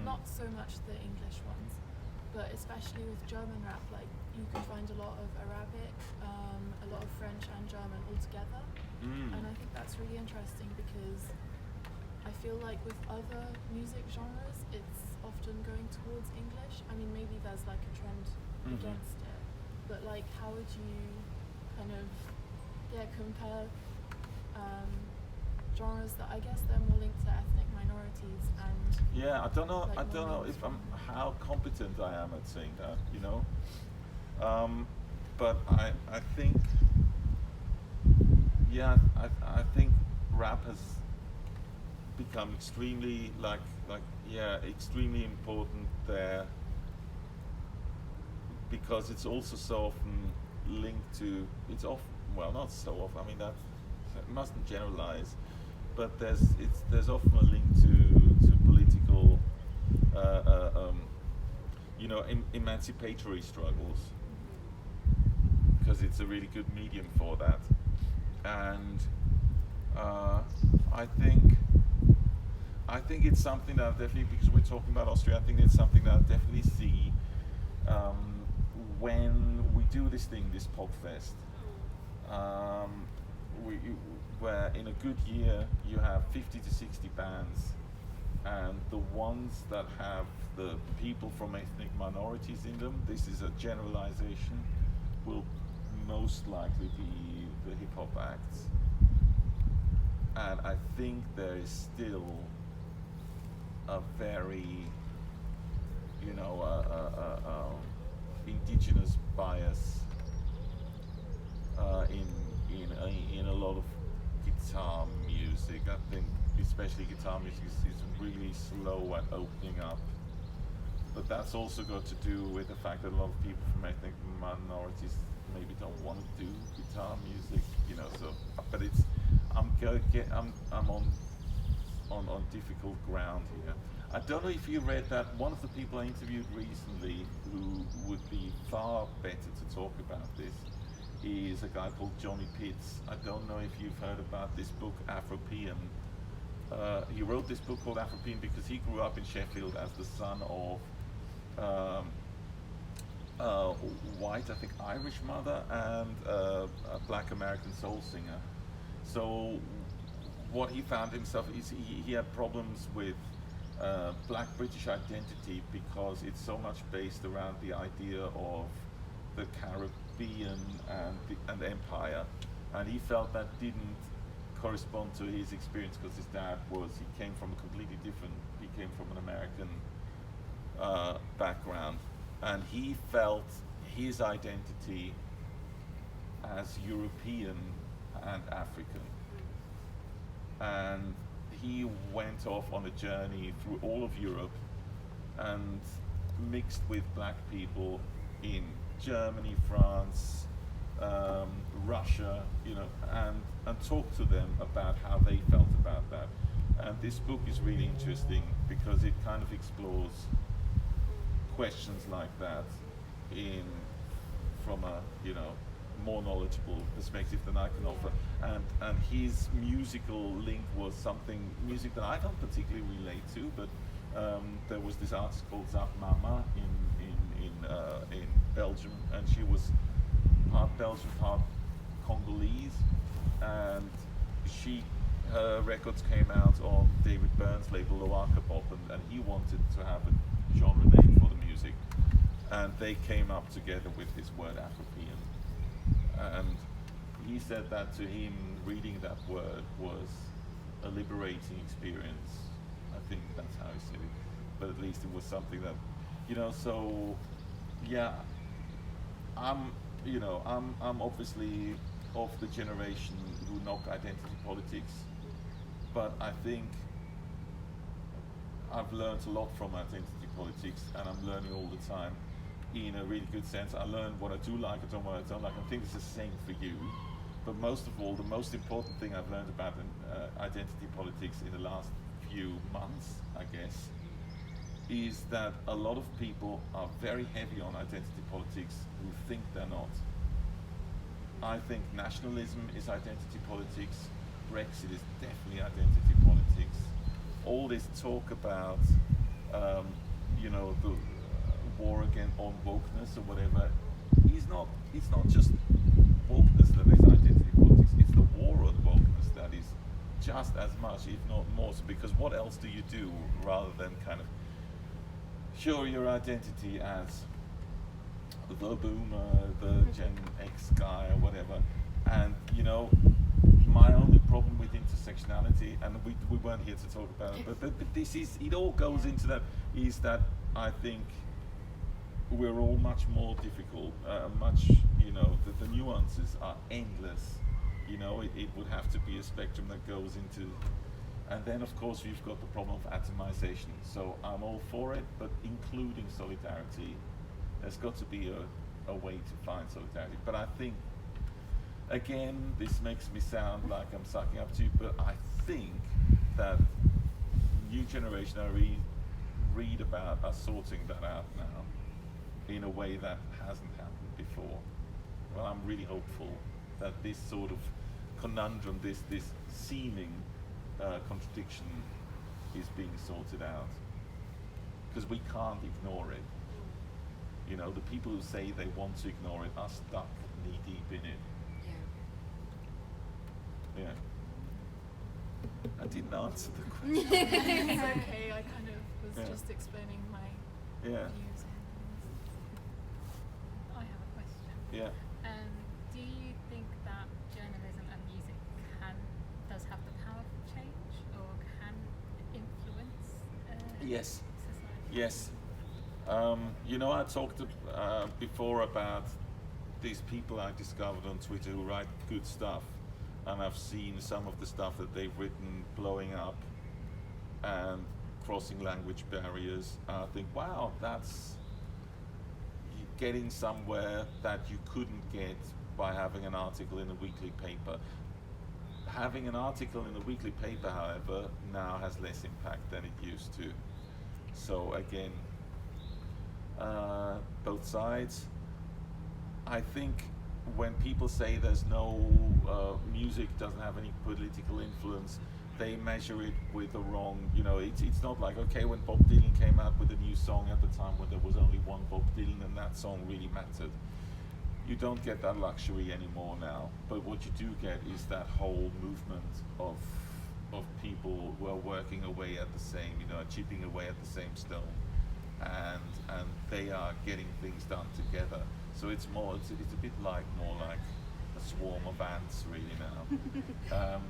I: not so much the English ones. but especially with German rap, like you can find a lot of Arabic, a lot of French and German all together, and I think that's really interesting because I feel like with other music genres, it's often going towards English. I mean, maybe there's like a trend against it, but like, how would you kind of, compare genres that I guess they're more linked to ethnic minorities and
C: Yeah, I don't know.
I: like
C: I don't know
I: more
C: if I'm how competent I am at saying that. You know, but I think I think rap has become extremely extremely important there because it's also so often linked to not so often. I mean that mustn't generalize, but there's often a link to political emancipatory struggles because it's a really good medium for that, and I think it's something that I definitely, because we're talking about Austria, I think it's something that I definitely see when we do this thing, this Popfest, where in a good year you have 50 to 60 bands, and the ones that have the people from ethnic minorities in them, this is a generalization, will most likely be the hip hop acts. And I think there is still a very, indigenous bias in a lot of guitar music. I think especially guitar music is really slow at opening up. But that's also got to do with the fact that a lot of people from ethnic minorities maybe don't want to do guitar music, So, but I'm on difficult ground here. I don't know if you read that one of the people I interviewed recently who would be far better to talk about this is a guy called Johnny Pitts. I don't know if you've heard about this book, Afropean. He wrote this book called Afropean because he grew up in Sheffield as the son of white, I think Irish mother and a black American soul singer. So what he found himself is he had problems with black British identity because it's so much based around the idea of the Caribbean and the empire, and he felt that didn't correspond to his experience because he came from an American background, and he felt his identity as European and African. And he went off on a journey through all of Europe and mixed with black people in Germany, France, Russia, and talked to them about how they felt about that. And this book is really interesting because it kind of explores questions like that from a more knowledgeable perspective than I can offer. And his musical link was music that I don't particularly relate to, but there was this artist called Zap Mama in Belgium, and she was part Belgian, part Congolese, and her records came out on David Byrne's label Loaka Pop, and he wanted to have a genre name for the music, and they came up together with this word Afropean. And he said that to him, reading that word was a liberating experience. I think that's how he said it, but at least it was something that, so yeah, I'm obviously of the generation who knock identity politics, but I think I've learned a lot from identity politics, and I'm learning all the time in a really good sense. I learn what I do like, I don't what I don't like. I think it's the same for you. But most of all, the most important thing I've learned about identity politics in the last few months, I guess, is that a lot of people are very heavy on identity politics who think they're not. I think nationalism is identity politics. Brexit is definitely identity politics. All this talk about, the war again on wokeness or whatever, it's not just wokeness that is identity politics, it's the war on wokeness that is just as much, if not more so, because what else do you do rather than kind of show your identity as the boomer, the Gen X guy or whatever. And you know, my only problem with intersectionality, and we weren't here to talk about it, but this is, it all goes into that, is that I think we're all much more difficult, you know, the nuances are endless. You know, it would have to be a spectrum that goes into, and then of course you've got the problem of atomization. So I'm all for it, but including solidarity, there's got to be a way to find solidarity. But I think, again, this makes me sound like I'm sucking up to you, but I think that new generation I read about are sorting that out now in a way that hasn't happened before. Well, I'm really hopeful that this sort of conundrum, this seeming contradiction is being sorted out, because we can't ignore it. You know, the people who say they want to ignore it are stuck knee deep in it. Yeah. I didn't answer the question.
I: It's okay, I kind of was just explaining my views on things.
E: I have a question.
C: Yeah.
E: Do you think that journalism and music does have the power for change, or can influence
C: Yes.
E: society?
C: Yes. You know, I talked before about these people I discovered on Twitter who write good stuff, and I've seen some of the stuff that they've written blowing up and crossing language barriers. I think, wow, that's getting somewhere that you couldn't get by having an article in a weekly paper. Having an article in a weekly paper, however, now has less impact than it used to. So again, both sides. I think when people say there's no music doesn't have any political influence, they measure it with the wrong, you know, it's not like, okay, when Bob Dylan came out with a new song at the time when there was only one Bob Dylan and that song really mattered. You don't get that luxury anymore now, but what you do get is that whole movement of people who are working away at the same, you know, chipping away at the same stone, and they are getting things done together. So it's a bit like more like a swarm of ants really now.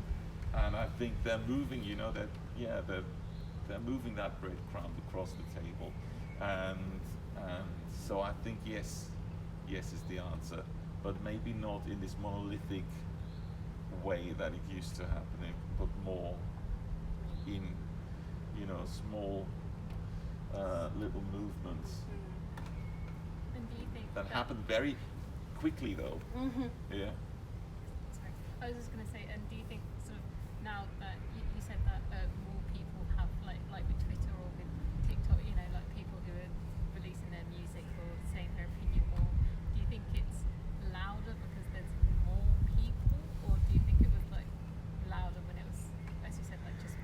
C: And I think they're moving, you know, they're moving that breadcrumb across the table, and so I think yes is the answer, but maybe not in this monolithic way that it used to happen, but more in, you know, small little movements
E: And do you think
C: that happen very quickly though. Yeah.
E: Sorry, I was just going to say, and do you think sort of now that you said that more people have like with Twitter or with TikTok, you know, like people who are releasing their music or saying their opinion more, do you think it's louder because there's more people, or do you think it was like louder when it was, as you said, like just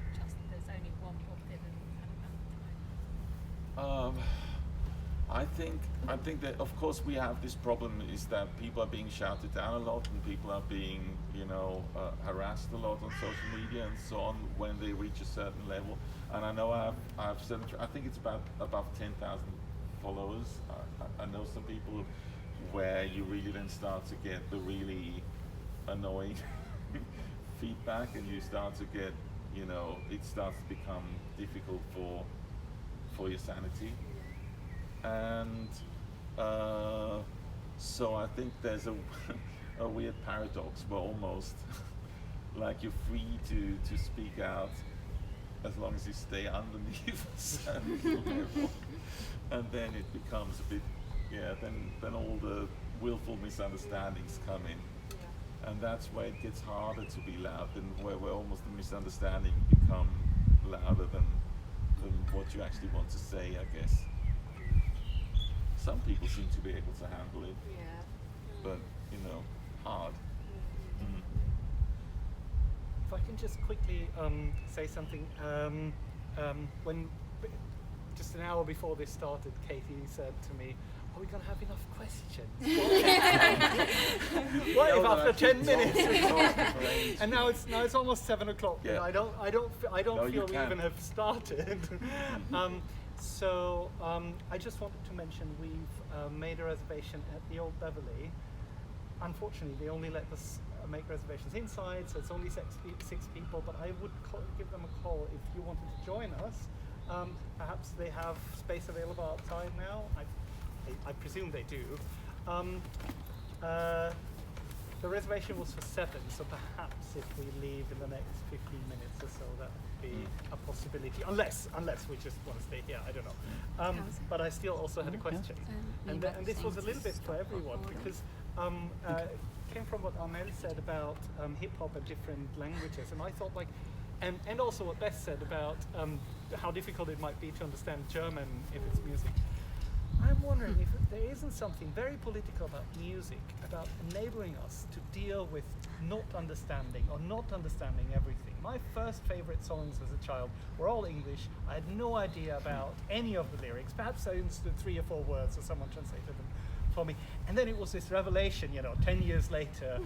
E: there's only one Bob Dylan at that time?
C: I think that of course we have this problem is that people are being shouted down a lot and people are being, you know, harassed a lot on social media and so on when they reach a certain level. And I know I've said, I think it's about above 10,000 followers. I know some people where you really then start to get the really annoying feedback, and you start to get, you know, it starts to become difficult for your sanity. And so I think there's a weird paradox where almost like you're free to speak out as long as you stay underneath a certain level, and then it becomes a bit, then all the willful misunderstandings come in, and that's where it gets harder to be loud, and where almost the misunderstanding become louder than what you actually want to say, I guess. Some people seem to be able to handle it, but you know, hard.
A: If I can just quickly say something, when just an hour before this started, Katie said to me, "Are we going to have enough questions?" What if after 10 minutes? And now it's almost 7 o'clock.
C: Yeah.
A: And I don't
C: No, you
A: feel we
C: can.
A: even have started. I just wanted to mention we've made a reservation at the Old Beverly. Unfortunately, they only let us make reservations inside, so it's only six people. But I would give them a call if you wanted to join us. Perhaps they have space available outside now. I presume they do. The reservation was for 7, so perhaps if we leave in the next 15 minutes or so, that would be a possibility. Unless we just want to stay here, I don't know. But I still also had a question, and this was a little bit for everyone because it came from what Amel said about hip hop and different languages, and I thought and also what Beth said about how difficult it might be to understand German if it's music. I'm wondering if there isn't something very political about music, about enabling us to deal with not understanding everything. My first favorite songs as a child were all English. I had no idea about any of the lyrics. Perhaps I understood 3 or 4 words or someone translated them for me. And then it was this revelation, 10 years later,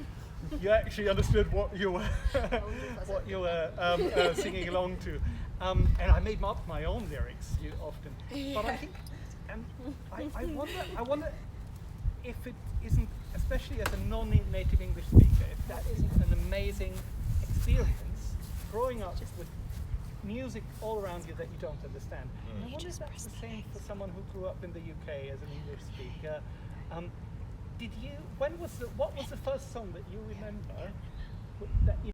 A: you actually understood what you were singing along to. And I made up my own lyrics often. But I think I wonder if it isn't, especially as a non-native English speaker, if that isn't an amazing experience growing up with music all around you that you don't understand. And I wonder if that's the same for someone who grew up in the UK as an English speaker. What was the first song that you remember that you